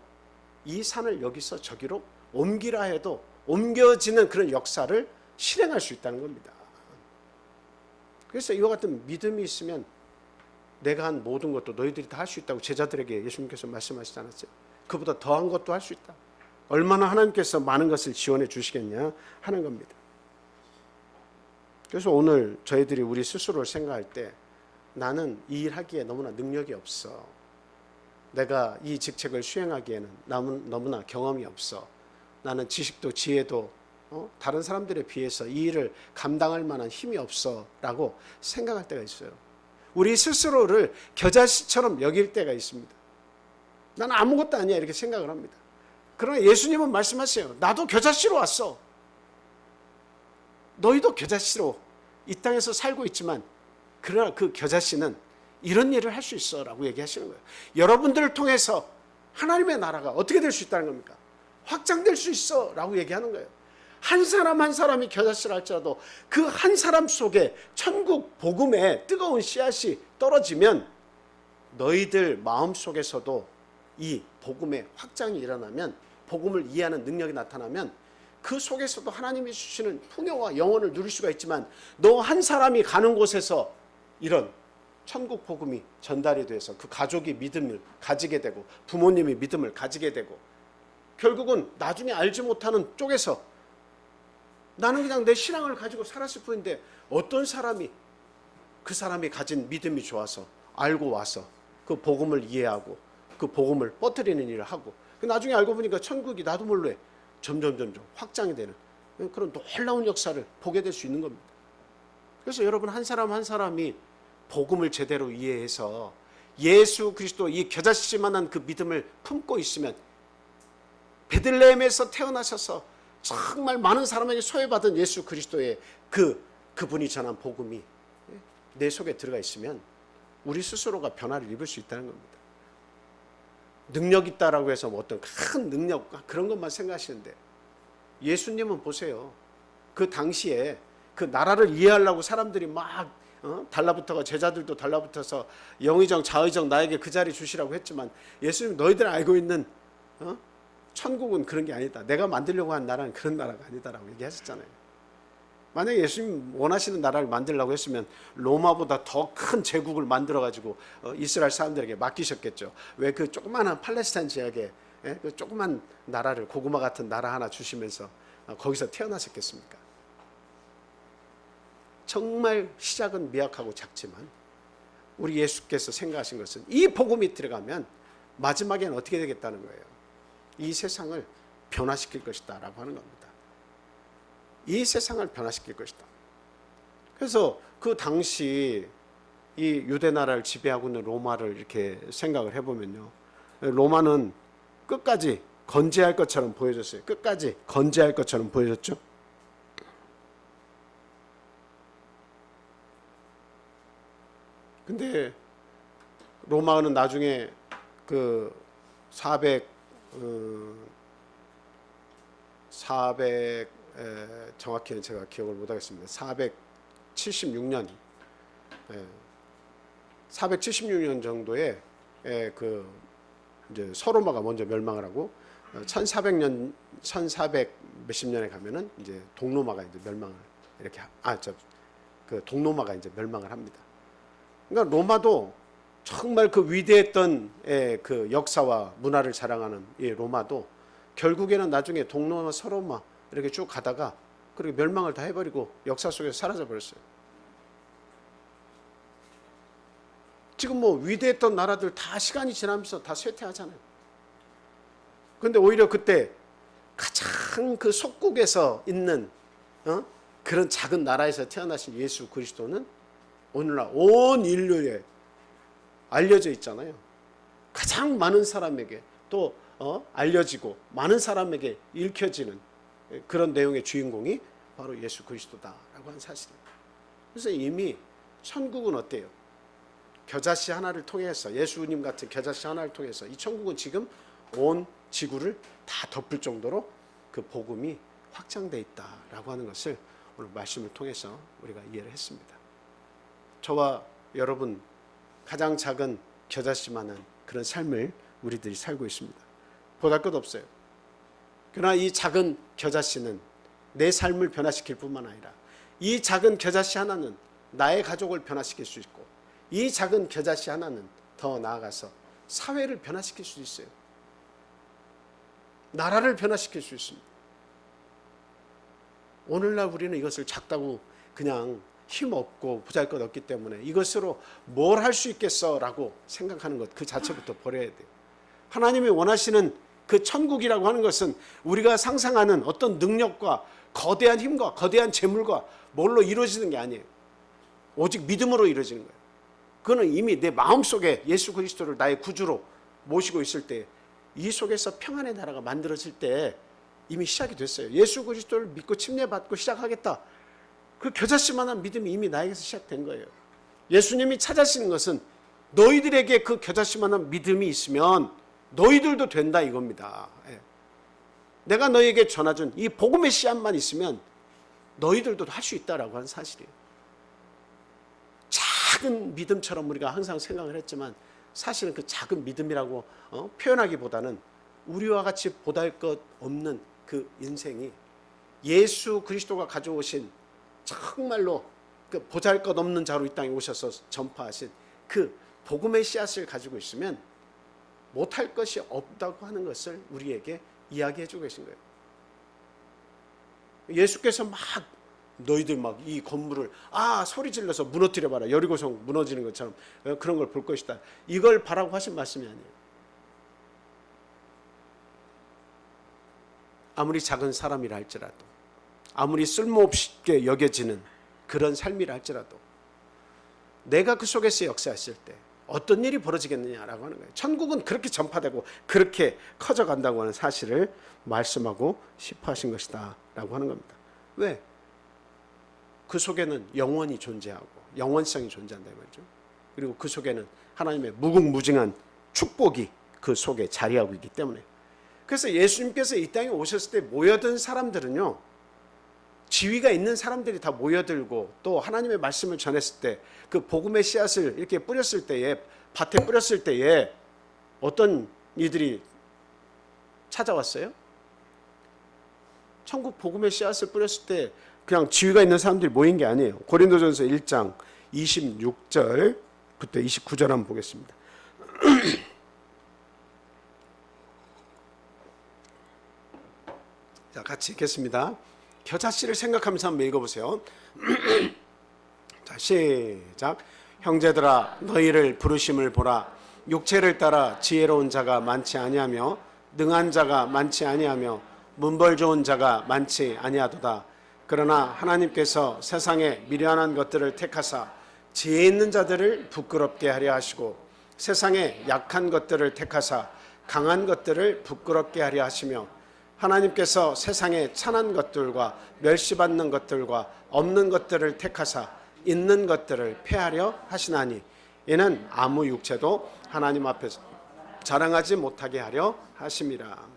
이 산을 여기서 저기로 옮기라 해도 옮겨지는 그런 역사를 실행할 수 있다는 겁니다. 그래서 이와 같은 믿음이 있으면 내가 한 모든 것도 너희들이 다 할 수 있다고 제자들에게 예수님께서 말씀하시지 않았어요? 그보다 더한 것도 할 수 있다. 얼마나 하나님께서 많은 것을 지원해 주시겠냐 하는 겁니다. 그래서 오늘 저희들이 우리 스스로를 생각할 때 나는 이 일 하기에 너무나 능력이 없어. 내가 이 직책을 수행하기에는 너무나 경험이 없어. 나는 지식도 지혜도 다른 사람들에 비해서 이 일을 감당할 만한 힘이 없어 라고 생각할 때가 있어요. 우리 스스로를 겨자씨처럼 여길 때가 있습니다. 나는 아무것도 아니야 이렇게 생각을 합니다. 그러나 예수님은 말씀하세요. 나도 겨자씨로 왔어. 너희도 겨자씨로 이 땅에서 살고 있지만 그러나 그 겨자씨는 이런 일을 할 수 있어 라고 얘기하시는 거예요. 여러분들을 통해서 하나님의 나라가 어떻게 될 수 있다는 겁니까? 확장될 수 있어 라고 얘기하는 거예요. 한 사람 한 사람이 겨자씨를 할지라도 그 한 사람 속에 천국 복음의 뜨거운 씨앗이 떨어지면 너희들 마음속에서도 이 복음의 확장이 일어나면 복음을 이해하는 능력이 나타나면 그 속에서도 하나님이 주시는 풍요와 영원을 누릴 수가 있지만 너 한 사람이 가는 곳에서 이런 천국 복음이 전달이 돼서 그 가족이 믿음을 가지게 되고 부모님이 믿음을 가지게 되고 결국은 나중에 알지 못하는 쪽에서 나는 그냥 내 신앙을 가지고 살았을 뿐인데 어떤 사람이 그 사람이 가진 믿음이 좋아서 알고 와서 그 복음을 이해하고 그 복음을 뻗어리는 일을 하고 나중에 알고 보니까 천국이 나도 몰래 점점 확장이 되는 그런 놀라운 역사를 보게 될 수 있는 겁니다. 그래서 여러분 한 사람 한 사람이 복음을 제대로 이해해서 예수 그리스도 이 겨자씨만한 그 믿음을 품고 있으면 베들레헴에서 태어나셔서 정말 많은 사람에게 소외받은 예수 그리스도의 그분이 전한 복음이 내 속에 들어가 있으면 우리 스스로가 변화를 입을 수 있다는 겁니다. 능력 있다라고 해서 뭐 어떤 큰 능력 그런 것만 생각하시는데 예수님은 보세요. 그 당시에 그 나라를 이해하려고 사람들이 막 달라붙어가 제자들도 달라붙어서 영의정 좌의정 나에게 그 자리 주시라고 했지만 예수님 너희들 알고 있는 천국은 그런 게 아니다. 내가 만들려고 한 나라는 그런 나라가 아니다라고 얘기하셨잖아요. 만약에 예수님 원하시는 나라를 만들려고 했으면 로마보다 더 큰 제국을 만들어가지고 이스라엘 사람들에게 맡기셨겠죠. 왜 그 조그마한 팔레스타인 지역에 그 조그만 나라를 고구마 같은 나라 하나 주시면서 거기서 태어나셨겠습니까? 정말 시작은 미약하고 작지만 우리 예수께서 생각하신 것은 이 복음이 들어가면 마지막에는 어떻게 되겠다는 거예요. 이 세상을 변화시킬 것이다 라고 하는 겁니다. 이 세상을 변화시킬 것이다. 그래서 그 당시 이 유대 나라를 지배하고 있는 로마를 이렇게 생각을 해보면요, 로마는 끝까지 건재할 것처럼 보여졌어요. 끝까지 건재할 것처럼 보여졌죠. 근데 로마는 나중에 그 400 정확히는 제가 기억을 못하겠습니다. 476년 476년 정도에 그 이제 서로마가 먼저 멸망을 하고 1400년 1400 몇십 년에 가면은 이제 동로마가 이제 멸망을 이렇게 그 동로마가 이제 멸망을 합니다. 그러니까 로마도 정말 그 위대했던 그 역사와 문화를 자랑하는 이 로마도 결국에는 나중에 동로마 서로마 이렇게 쭉 가다가 그렇게 멸망을 다 해버리고 역사 속에서 사라져 버렸어요. 지금 뭐 위대했던 나라들 다 시간이 지나면서 다 쇠퇴하잖아요. 그런데 오히려 그때 가장 그 속국에서 있는 그런 작은 나라에서 태어나신 예수 그리스도는 오늘날 온 인류에 알려져 있잖아요. 가장 많은 사람에게 또 알려지고 많은 사람에게 읽혀지는 그런 내용의 주인공이 바로 예수 그리스도다라고 하는 사실입니다. 그래서 이미 천국은 어때요? 겨자씨 하나를 통해서, 예수님 같은 겨자씨 하나를 통해서 이 천국은 지금 온 지구를 다 덮을 정도로 그 복음이 확장되어 있다라고 하는 것을 오늘 말씀을 통해서 우리가 이해를 했습니다. 저와 여러분 가장 작은 겨자씨만한 그런 삶을 우리들이 살고 있습니다. 보잘것없어요. 그러나 이 작은 겨자씨는 내 삶을 변화시킬 뿐만 아니라 이 작은 겨자씨 하나는 나의 가족을 변화시킬 수 있고 이 작은 겨자씨 하나는 더 나아가서 사회를 변화시킬 수 있어요. 나라를 변화시킬 수 있습니다. 오늘날 우리는 이것을 작다고 그냥 힘없고 보잘것없기 때문에 이것으로 뭘 할 수 있겠어 라고 생각하는 것 그 자체부터 버려야 돼요. 하나님이 원하시는 그 천국이라고 하는 것은 우리가 상상하는 어떤 능력과 거대한 힘과 거대한 재물과 뭘로 이루어지는 게 아니에요. 오직 믿음으로 이루어지는 거예요. 그거는 이미 내 마음속에 예수 그리스도를 나의 구주로 모시고 있을 때 이 속에서 평안의 나라가 만들어질 때 이미 시작이 됐어요. 예수 그리스도를 믿고 침례받고 시작하겠다. 그 겨자씨만한 믿음이 이미 나에게서 시작된 거예요. 예수님이 찾아시는 것은 너희들에게 그 겨자씨만한 믿음이 있으면 너희들도 된다 이겁니다. 내가 너희에게 전해준 이 복음의 씨앗만 있으면 너희들도 할 수 있다라고 하는 사실이에요. 작은 믿음처럼 우리가 항상 생각을 했지만 사실은 그 작은 믿음이라고 표현하기보다는 우리와 같이 보잘것없는 그 인생이 예수 그리스도가 가져오신 정말로 그 보잘것없는 자로 이 땅에 오셔서 전파하신 그 복음의 씨앗을 가지고 있으면 못할 것이 없다고 하는 것을 우리에게 이야기해 주고 계신 거예요. 예수께서 막 너희들 막 이 건물을 소리 질러서 무너뜨려 봐라. 여리고성 무너지는 것처럼 그런 걸 볼 것이다. 이걸 바라고 하신 말씀이 아니에요. 아무리 작은 사람이라 할지라도 아무리 쓸모없게 여겨지는 그런 삶이라 할지라도 내가 그 속에서 역사했을 때 어떤 일이 벌어지겠느냐라고 하는 거예요. 천국은 그렇게 전파되고 그렇게 커져간다고 하는 사실을 말씀하고 싶어 하신 것이다 라고 하는 겁니다. 왜? 그 속에는 영원이 존재하고 영원성이 존재한다 말이죠. 그리고 그 속에는 하나님의 무궁무진한 축복이 그 속에 자리하고 있기 때문에. 그래서 예수님께서 이 땅에 오셨을 때 모여든 사람들은요 지위가 있는 사람들이 다 모여들고 또 하나님의 말씀을 전했을 때 그 복음의 씨앗을 이렇게 뿌렸을 때에, 밭에 뿌렸을 때에 어떤 이들이 찾아왔어요? 천국 복음의 씨앗을 뿌렸을 때 그냥 지위가 있는 사람들이 모인 게 아니에요. 고린도전서 1장 26절부터 29절 한번 보겠습니다. 자, 같이 읽겠습니다. 겨자씨를 생각하면서 한번 읽어보세요. 자, 시작. 형제들아, 너희를 부르심을 보라. 육체를 따라 지혜로운 자가 많지 아니하며 능한 자가 많지 아니하며 문벌 좋은 자가 많지 아니하도다. 그러나 하나님께서 세상에 미련한 것들을 택하사 지혜 있는 자들을 부끄럽게 하려 하시고 세상에 약한 것들을 택하사 강한 것들을 부끄럽게 하려 하시며 하나님께서 세상에 천한 것들과 멸시받는 것들과 없는 것들을 택하사 있는 것들을 폐하려 하시나니 이는 아무 육체도 하나님 앞에서 자랑하지 못하게 하려 하심이라.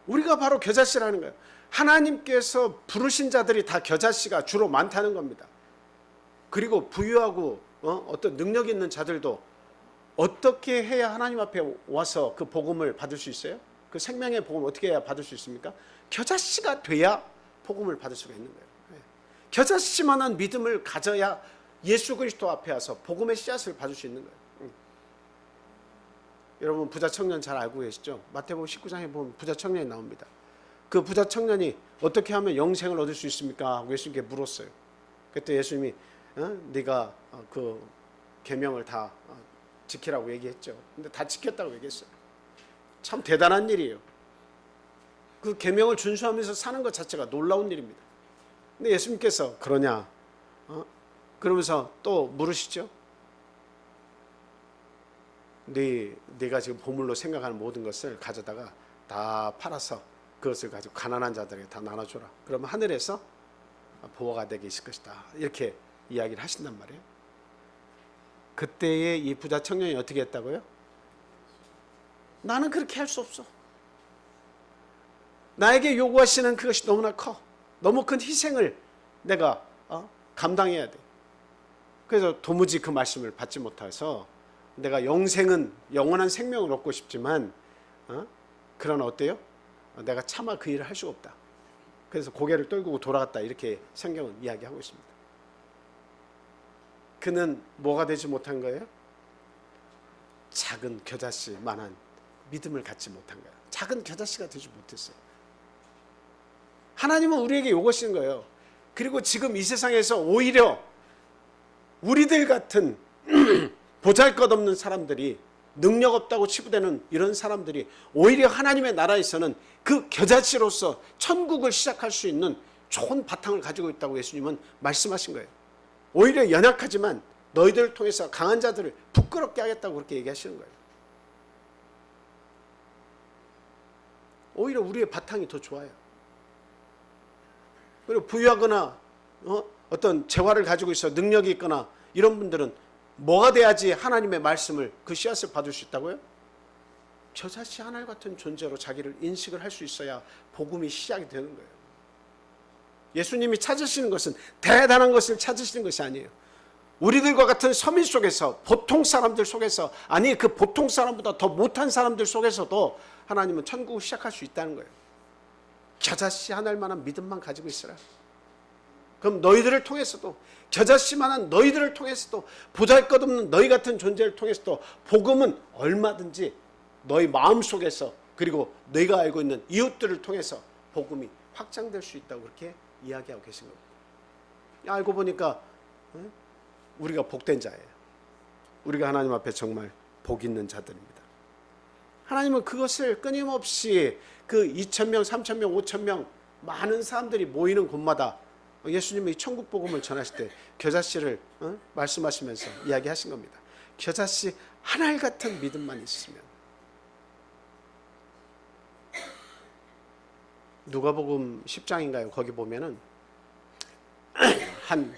우리가 바로 겨자씨라는 거예요. 하나님께서 부르신 자들이 다 겨자씨가 주로 많다는 겁니다. 그리고 부유하고 어떤 능력 있는 자들도 어떻게 해야 하나님 앞에 와서 그 복음을 받을 수 있어요? 그 생명의 복음을 어떻게 해야 받을 수 있습니까? 겨자씨가 돼야 복음을 받을 수가 있는 거예요. 겨자씨만한 믿음을 가져야 예수 그리스도 앞에 와서 복음의 씨앗을 받을 수 있는 거예요. 여러분 부자 청년 잘 알고 계시죠? 마태복음 19장에 보면 부자 청년이 나옵니다. 그 부자 청년이 어떻게 하면 영생을 얻을 수 있습니까? 하고 예수님께 물었어요. 그때 예수님이 네가 그 계명을 다 지키라고 얘기했죠. 근데 다 지켰다고 얘기했어요. 참 대단한 일이에요. 그 계명을 준수하면서 사는 것 자체가 놀라운 일입니다. 근데 예수님께서 그러냐? 그러면서 또 물으시죠. 네가 지금 보물로 생각하는 모든 것을 가져다가 다 팔아서 그것을 가지고 가난한 자들에게 다 나눠줘라. 그러면 하늘에서 보화가 되게 있을 것이다. 이렇게 이야기를 하신단 말이에요. 그때의 이 부자 청년이 어떻게 했다고요? 나는 그렇게 할 수 없어. 나에게 요구하시는 그것이 너무나 커. 너무 큰 희생을 내가 감당해야 돼. 그래서 도무지 그 말씀을 받지 못해서 내가 영원한 생명을 얻고 싶지만 그러나 어때요? 내가 차마 그 일을 할 수가 없다. 그래서 고개를 떨구고 돌아갔다. 이렇게 성경은 이야기하고 있습니다. 그는 뭐가 되지 못한 거예요? 작은 겨자씨만한 믿음을 갖지 못한 거예요. 작은 겨자씨가 되지 못했어요. 하나님은 우리에게 요구하시는 거예요. 그리고 지금 이 세상에서 오히려 우리들 같은 보잘것없는 사람들이, 능력 없다고 치부되는 이런 사람들이 오히려 하나님의 나라에서는 그 겨자씨로서 천국을 시작할 수 있는 좋은 바탕을 가지고 있다고 예수님은 말씀하신 거예요. 오히려 연약하지만 너희들을 통해서 강한 자들을 부끄럽게 하겠다고 그렇게 얘기하시는 거예요. 오히려 우리의 바탕이 더 좋아요. 그리고 부유하거나 어떤 재화를 가지고 있어 능력이 있거나 이런 분들은 뭐가 돼야지 하나님의 말씀을, 그 씨앗을 받을 수 있다고요? 겨자씨 하나 같은 존재로 자기를 인식을 할 수 있어야 복음이 시작이 되는 거예요. 예수님이 찾으시는 것은 대단한 것을 찾으시는 것이 아니에요. 우리들과 같은 서민 속에서, 보통 사람들 속에서, 아니 그 보통 사람보다 더 못한 사람들 속에서도 하나님은 천국을 시작할 수 있다는 거예요. 겨자씨 하나만한 믿음만 가지고 있어라. 그럼 너희들을 통해서도, 겨자씨만한 너희들을 통해서도, 보잘것없는 너희 같은 존재를 통해서도 복음은 얼마든지 너희 마음속에서, 그리고 너희가 알고 있는 이웃들을 통해서 복음이 확장될 수 있다고 그렇게 이야기하고 계신 겁니다. 알고 보니까 우리가 복된 자예요. 우리가 하나님 앞에 정말 복 있는 자들입니다. 하나님은 그것을 끊임없이 그 2,000명, 3,000명, 5,000명 많은 사람들이 모이는 곳마다 예수님이 천국 복음을 전하실 때 겨자씨를 말씀하시면서 이야기하신 겁니다. 겨자씨 하나 같은 믿음만 있으면. 누가복음 10장인가요? 거기 보면은 한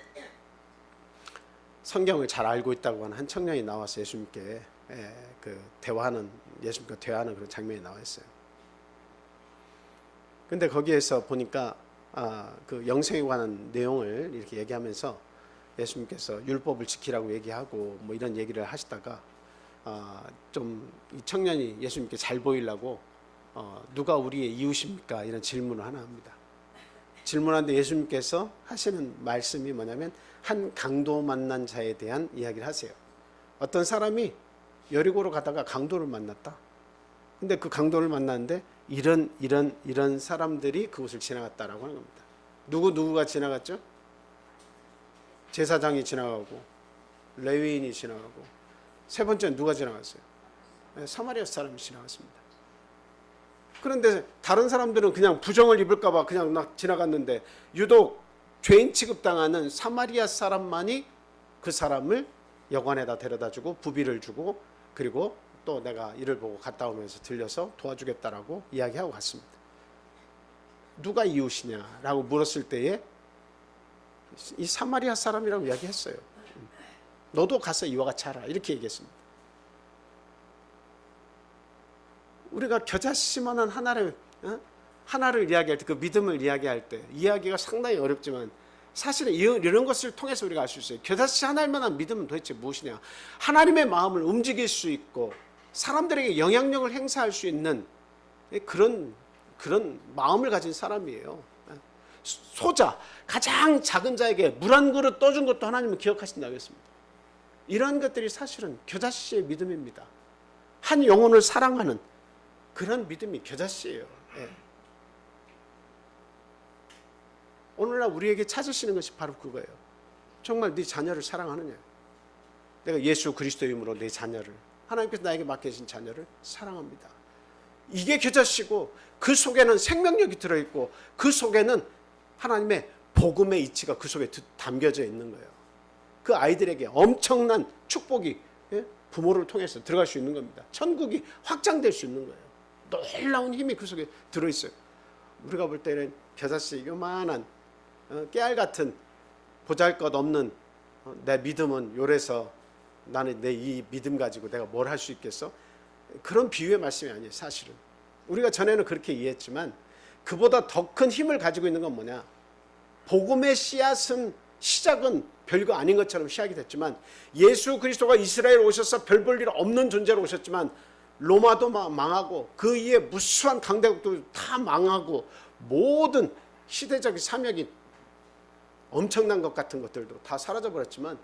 성경을 잘 알고 있다고 하는 한 청년이 나와서 예수님께 예수님과 대화하는 그런 장면이 나와 있어요. 근데 거기에서 보니까 그 영생에 관한 내용을 이렇게 얘기하면서 예수님께서 율법을 지키라고 얘기하고 뭐 이런 얘기를 하시다가 좀 이 청년이 예수님께 잘 보이려고 누가 우리의 이웃입니까? 이런 질문을 하나 합니다. 질문하는데 예수님께서 하시는 말씀이 뭐냐면 한 강도 만난 자에 대한 이야기를 하세요. 어떤 사람이 여리고로 가다가 강도를 만났다. 근데 그 강도를 만났는데 이런 사람들이 그곳을 지나갔다라고 하는 겁니다. 누구가 지나갔죠? 제사장이 지나가고 레위인이 지나가고 세 번째는 누가 지나갔어요? 사마리아 사람이 지나갔습니다. 그런데 다른 사람들은 그냥 부정을 입을까 봐 그냥 지나갔는데 유독 죄인 취급당하는 사마리아 사람만이 그 사람을 여관에다 데려다주고 부비를 주고 그리고 또 내가 이를 보고 갔다 오면서 들려서 도와주겠다라고 이야기하고 갔습니다. 누가 이웃이냐라고 물었을 때에 이 사마리아 사람이라고 이야기했어요. 너도 가서 이와 같이 하라 이렇게 얘기했습니다. 우리가 겨자씨만한 하나를 이야기할 때 그 믿음을 이야기할 때 이야기가 상당히 어렵지만 사실은 이런 것을 통해서 우리가 알 수 있어요. 겨자씨 하나만한 믿음은 도대체 무엇이냐? 하나님의 마음을 움직일 수 있고 사람들에게 영향력을 행사할 수 있는 그런 마음을 가진 사람이에요. 소자, 가장 작은 자에게 물 한 그릇 떠준 것도 하나님은 기억하신다고 했습니다. 이러한 것들이 사실은 겨자씨의 믿음입니다. 한 영혼을 사랑하는 그런 믿음이 겨자씨예요. 오늘날 우리에게 찾으시는 것이 바로 그거예요. 정말 네 자녀를 사랑하느냐? 내가 예수 그리스도의 이름으로 내 자녀를, 하나님께서 나에게 맡겨진 자녀를 사랑합니다. 이게 겨자씨고 그 속에는 생명력이 들어있고 그 속에는 하나님의 복음의 이치가 그 속에 담겨져 있는 거예요. 그 아이들에게 엄청난 축복이 부모를 통해서 들어갈 수 있는 겁니다. 천국이 확장될 수 있는 거예요. 놀라운 힘이 그 속에 들어있어요. 우리가 볼 때는 겨자씨 요만한 깨알 같은 보잘것없는 내 믿음은 요래서 나는 내 이 믿음 가지고 내가 뭘 할 수 있겠어? 그런 비유의 말씀이 아니에요. 사실은 우리가 전에는 그렇게 이해했지만 그보다 더 큰 힘을 가지고 있는 건 뭐냐? 복음의 씨앗은 시작은 별거 아닌 것처럼 시작이 됐지만 예수 그리스도가 이스라엘 오셔서 별 볼 일 없는 존재로 오셨지만 로마도 망하고 그 이에 무수한 강대국도 다 망하고 모든 시대적 사명이 엄청난 것 같은 것들도 다 사라져버렸지만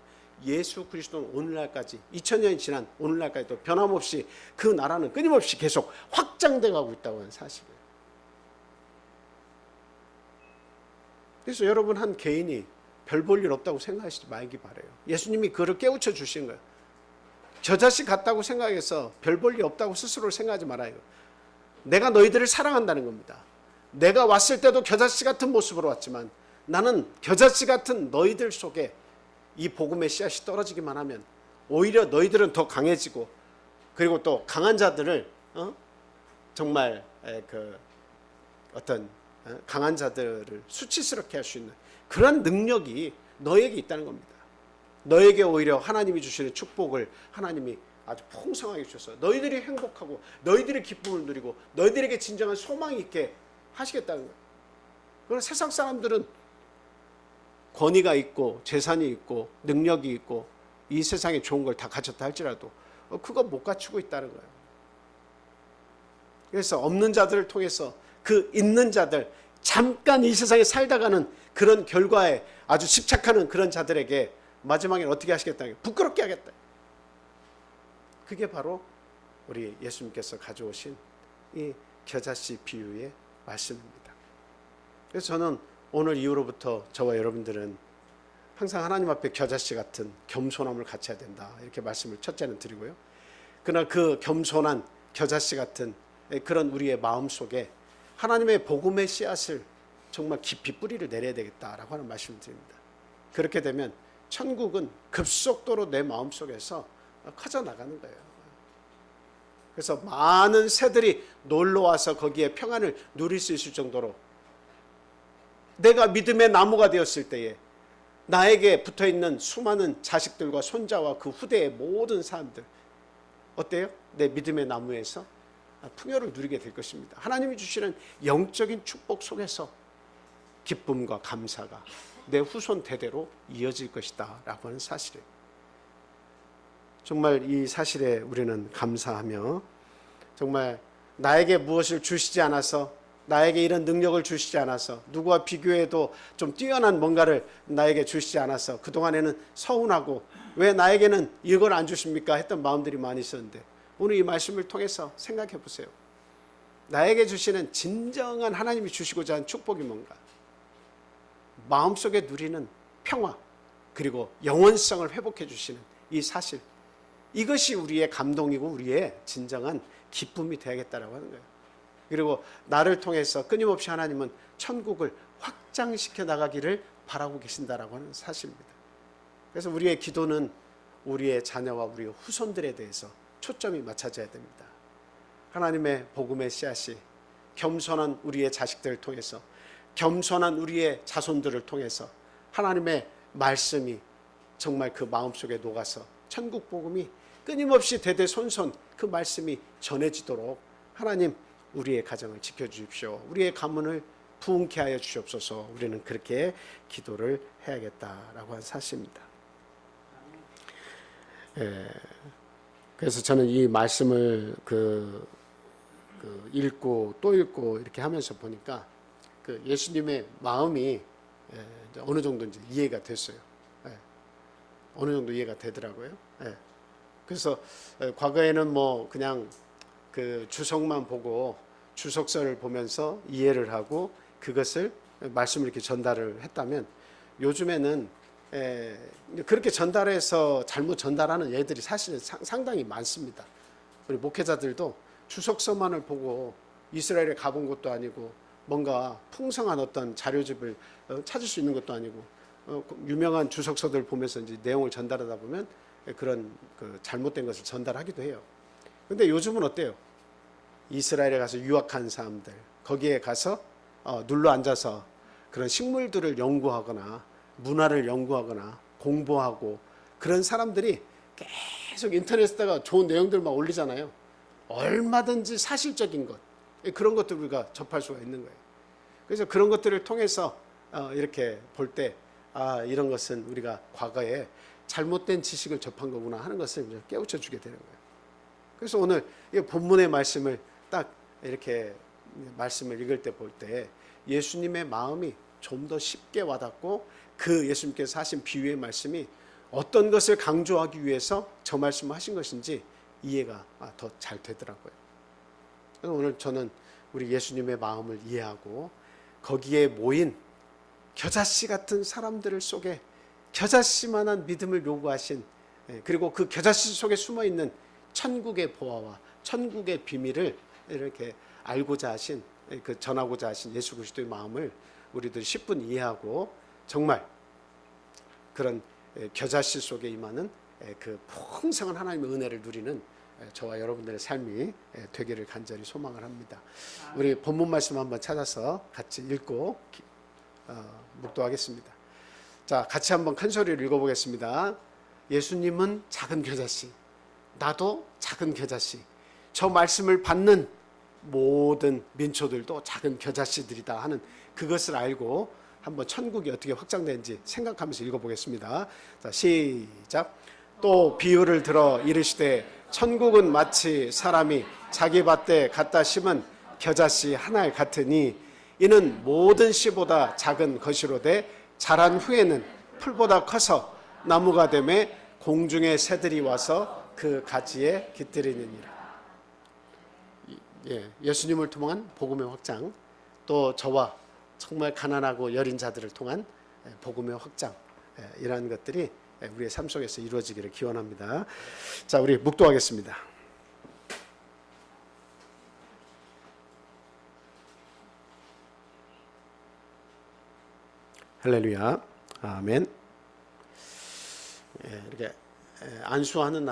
예수 그리스도는 오늘날까지 2000년이 지난 오늘날까지도 변함없이 그 나라는 끊임없이 계속 확장돼 가고 있다고 하는 사실이에요. 그래서 여러분 한 개인이 별 볼 일 없다고 생각하시지 말기 바라요. 예수님이 그를 깨우쳐 주신 거예요. 겨자씨 같다고 생각해서 별 볼 일 없다고 스스로를 생각하지 말아요. 내가 너희들을 사랑한다는 겁니다. 내가 왔을 때도 겨자씨 같은 모습으로 왔지만 나는 겨자씨 같은 너희들 속에 이 복음의 씨앗이 떨어지기만 하면 오히려 너희들은 더 강해지고 그리고 또 강한 자들을 정말 강한 자들을 수치스럽게 할 수 있는 그런 능력이 너에게 있다는 겁니다. 너에게 오히려 하나님이 주시는 축복을 하나님이 아주 풍성하게 주셔서 너희들이 행복하고 너희들의 기쁨을 누리고 너희들에게 진정한 소망이 있게 하시겠다는 거예요. 그러나 세상 사람들은 권위가 있고 재산이 있고 능력이 있고 이 세상에 좋은 걸 다 갖췄다 할지라도 그거 못 갖추고 있다는 거예요. 그래서 없는 자들을 통해서 그 있는 자들, 잠깐 이 세상에 살다가는 그런 결과에 아주 집착하는 그런 자들에게 마지막에는 어떻게 하시겠다는 거예요? 부끄럽게 하겠다. 그게 바로 우리 예수님께서 가져오신 이 겨자씨 비유의 말씀입니다. 그래서 저는 오늘 이후로부터 저와 여러분들은 항상 하나님 앞에 겨자씨 같은 겸손함을 갖춰야 된다 이렇게 말씀을 첫째는 드리고요. 그러나 그 겸손한 겨자씨 같은 그런 우리의 마음 속에 하나님의 복음의 씨앗을 정말 깊이 뿌리를 내려야 되겠다라고 하는 말씀을 드립니다. 그렇게 되면 천국은 급속도로 내 마음 속에서 커져나가는 거예요. 그래서 많은 새들이 놀러와서 거기에 평안을 누릴 수 있을 정도로 내가 믿음의 나무가 되었을 때에 나에게 붙어있는 수많은 자식들과 손자와 그 후대의 모든 사람들 어때요? 내 믿음의 나무에서 풍요를 누리게 될 것입니다. 하나님이 주시는 영적인 축복 속에서 기쁨과 감사가 내 후손 대대로 이어질 것이다 라고 하는 사실이에요. 정말 이 사실에 우리는 감사하며 정말 나에게 무엇을 주시지 않아서, 나에게 이런 능력을 주시지 않아서, 누구와 비교해도 좀 뛰어난 뭔가를 나에게 주시지 않아서 그동안에는 서운하고 왜 나에게는 이걸 안 주십니까 했던 마음들이 많이 있었는데, 오늘 이 말씀을 통해서 생각해 보세요. 나에게 주시는 진정한 하나님이 주시고자 하는 축복이 뭔가, 마음속에 누리는 평화, 그리고 영원성을 회복해 주시는 이 사실, 이것이 우리의 감동이고 우리의 진정한 기쁨이 되야겠다라고 하는 거예요. 그리고 나를 통해서 끊임없이 하나님은 천국을 확장시켜 나가기를 바라고 계신다라고 하는 사실입니다. 그래서 우리의 기도는 우리의 자녀와 우리의 후손들에 대해서 초점이 맞춰져야 됩니다. 하나님의 복음의 씨앗이 겸손한 우리의 자식들을 통해서, 겸손한 우리의 자손들을 통해서 하나님의 말씀이 정말 그 마음속에 녹아서 천국 복음이 끊임없이 대대손손 그 말씀이 전해지도록 하나님 우리의 가정을 지켜주십시오. 우리의 가문을 부흥케 하여 주시옵소서. 우리는 그렇게 기도를 해야겠다라고 한 사실입니다. 그래서 저는 이 말씀을 읽고 또 읽고 이렇게 하면서 보니까 그 예수님의 마음이 어느 정도인지 이해가 됐어요. 어느 정도 이해가 되더라고요. 그래서 과거에는 뭐 그냥 그 주석만 보고 주석서를 보면서 이해를 하고 그것을 말씀을 이렇게 전달을 했다면, 요즘에는 그렇게 전달해서 잘못 전달하는 예들이 사실은 상당히 많습니다. 우리 목회자들도 주석서만을 보고 이스라엘에 가본 것도 아니고 뭔가 풍성한 어떤 자료집을 찾을 수 있는 것도 아니고 유명한 주석서들 보면서 이제 내용을 전달하다 보면 그런 그 잘못된 것을 전달하기도 해요. 근데 요즘은 어때요? 이스라엘에 가서 유학한 사람들, 거기에 가서 눌러 앉아서 그런 식물들을 연구하거나 문화를 연구하거나 공부하고, 그런 사람들이 계속 인터넷에다가 좋은 내용들만 올리잖아요. 얼마든지 사실적인 것, 그런 것들 우리가 접할 수가 있는 거예요. 그래서 그런 것들을 통해서 이렇게 볼 때, 이런 것은 우리가 과거에 잘못된 지식을 접한 거구나 하는 것을 깨우쳐 주게 되는 거예요. 그래서 오늘 이 본문의 말씀을 딱 이렇게 말씀을 읽을 때 볼 때 예수님의 마음이 좀 더 쉽게 와닿고, 그 예수님께서 하신 비유의 말씀이 어떤 것을 강조하기 위해서 저 말씀을 하신 것인지 이해가 더 잘 되더라고요. 그래서 오늘 저는 우리 예수님의 마음을 이해하고 거기에 모인 겨자씨 같은 사람들 속에 겨자씨만한 믿음을 요구하신, 그리고 그 겨자씨 속에 숨어있는 천국의 보화와 천국의 비밀을 이렇게 알고자 하신, 그 전하고자 하신 예수 그리스도의 마음을 우리들 10분 이해하고 정말 그런 겨자씨 속에 임하는 그 풍성한 하나님의 은혜를 누리는 저와 여러분들의 삶이 되기를 간절히 소망을 합니다. 우리 본문 말씀 한번 찾아서 같이 읽고 묵도하겠습니다. 자, 같이 한번 큰 소리로 읽어보겠습니다. 예수님은 작은 겨자씨, 나도 작은 겨자씨, 저 말씀을 받는 모든 민초들도 작은 겨자씨들이다 하는 그것을 알고 한번 천국이 어떻게 확장되는지 생각하면서 읽어보겠습니다. 자, 시작. 또 비유를 들어 이르시되 천국은 마치 사람이 자기 밭에 갖다 심은 겨자씨 하나 같으니 이는 모든 씨보다 작은 것이로되 자란 후에는 풀보다 커서 나무가 되매 공중의 새들이 와서 그 가지에 깃들이느니라. 예수님을 통한 복음의 확장, 또 저와 정말 가난하고 여린 자들을 통한 복음의 확장, 이러한 것들이 우리의 삶 속에서 이루어지기를 기원합니다. 자, 우리 묵도하겠습니다. 할렐루야, 아멘. 이렇게 안수하는 날